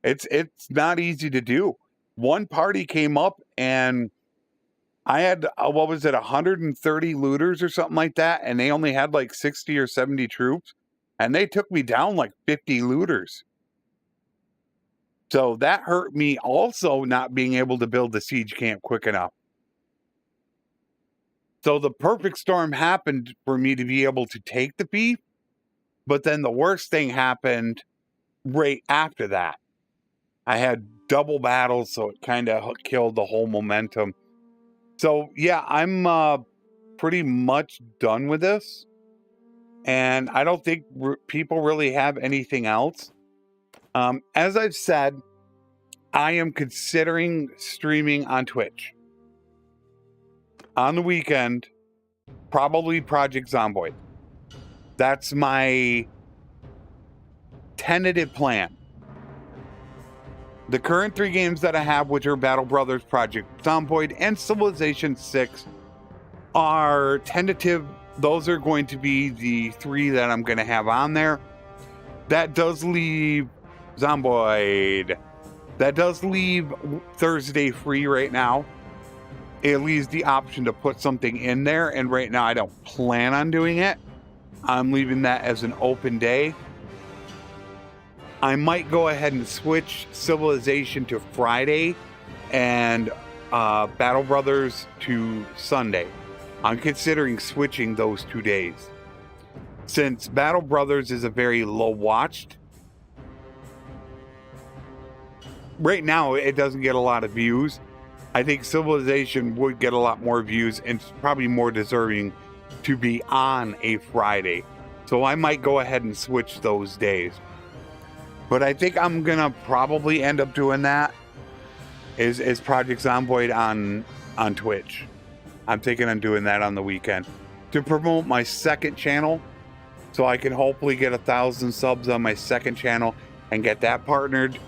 It's not easy to do. One party came up and I had, 130 looters or something like that. And they only had like 60 or 70 troops. And they took me down like 50 looters. So that hurt me also, not being able to build the siege camp quick enough. So the perfect storm happened for me to be able to take the fief But then the worst thing happened right after that. I had double battles, so it kind of killed the whole momentum. So yeah, I'm pretty much done with this. And I don't think people really have anything else. As I've said, I am considering streaming on Twitch. On the weekend, probably Project Zomboid. That's my tentative plan. The current 3 games that I have, which are Battle Brothers, Project Zomboid, and Civilization 6, are tentative. Those are going to be the 3 that I'm going to have on there. That does leave Zomboid. That does leave Thursday free right now. It leaves the option to put something in there, and right now I don't plan on doing it. I'm leaving that as an open day. I might go ahead and switch Civilization to Friday and Battle Brothers to Sunday. I'm considering switching those 2 days. Since Battle Brothers is a very low watched, right now it doesn't get a lot of views. I think Civilization would get a lot more views and probably more deserving to be on a Friday. So I might go ahead and switch those days. But I think I'm gonna probably end up doing that is Project Zomboid on Twitch. I'm thinking I'm doing that on the weekend to promote my second channel, so I can hopefully get 1,000 subs on my second channel and get that partnered.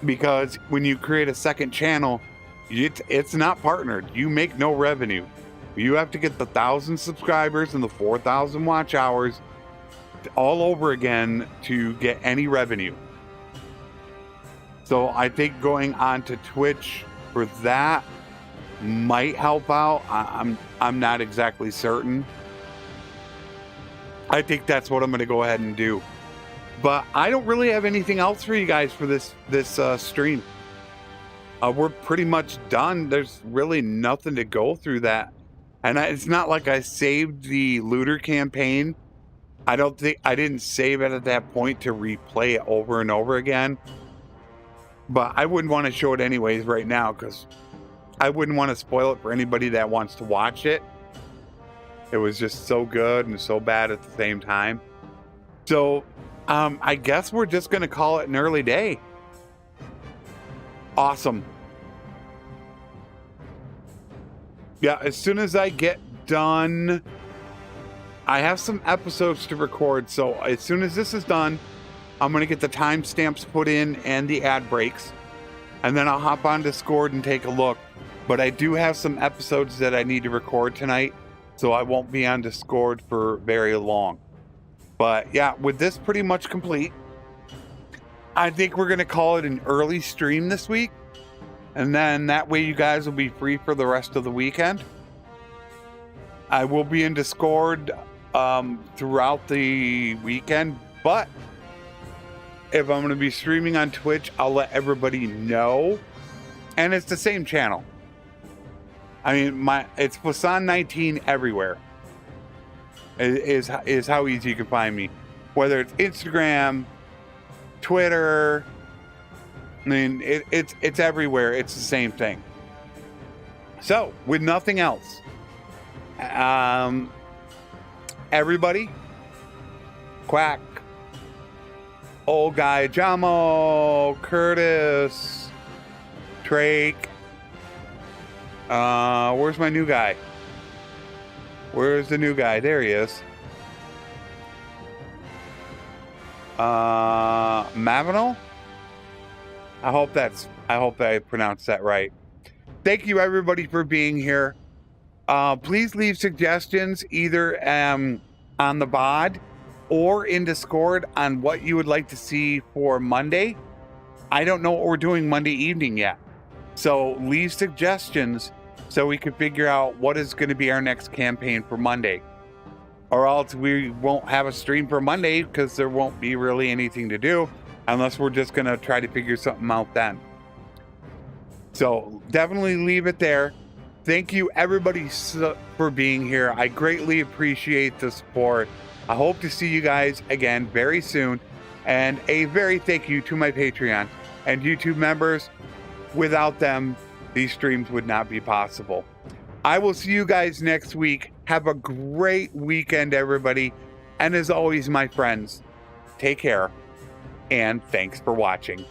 Because when you create a second channel, it's not partnered. You make no revenue. You have to get the 1,000 subscribers and the 4,000 watch hours all over again to get any revenue. So I think going on to Twitch for that might help out. I'm not exactly certain. I think that's what I'm going to go ahead and do. But I don't really have anything else for you guys for this stream. We're pretty much done. There's really nothing to go through that. And it's not like I saved the looter campaign. I didn't save it at that point to replay it over and over again. But I wouldn't want to show it anyways right now, because I wouldn't want to spoil it for anybody that wants to watch it. It was just so good and so bad at the same time. So I guess we're just going to call it an early day. Awesome. Yeah, as soon as I get done, I have some episodes to record. So as soon as this is done, I'm going to get the timestamps put in and the ad breaks. And then I'll hop on Discord and take a look. But I do have some episodes that I need to record tonight, so I won't be on Discord for very long. But yeah, with this pretty much complete, I think we're going to call it an early stream this week. And then that way you guys will be free for the rest of the weekend. I will be in Discord throughout the weekend, but if I'm going to be streaming on Twitch, I'll let everybody know. And it's the same channel. I mean, it's Flesson19 everywhere. Is how easy you can find me. Whether it's Instagram, Twitter, I mean, it's everywhere. It's the same thing. So, with nothing else, everybody, Quack, Old Guy Jamo, Curtis, Drake. Where's my new guy? Where's the new guy? There he is. Mavinal? I hope I pronounced that right. Thank you everybody for being here. Please leave suggestions either on the VOD or in Discord on what you would like to see for Monday. I don't know what we're doing Monday evening yet. So leave suggestions so we can figure out what is going to be our next campaign for Monday. Or else we won't have a stream for Monday because there won't be really anything to do unless we're just going to try to figure something out then. So definitely leave it there. Thank you everybody for being here. I greatly appreciate the support. I hope to see you guys again very soon. And a very thank you to my Patreon and YouTube members. Without them, these streams would not be possible. I will see you guys next week. Have a great weekend, everybody. And as always, my friends, take care and thanks for watching.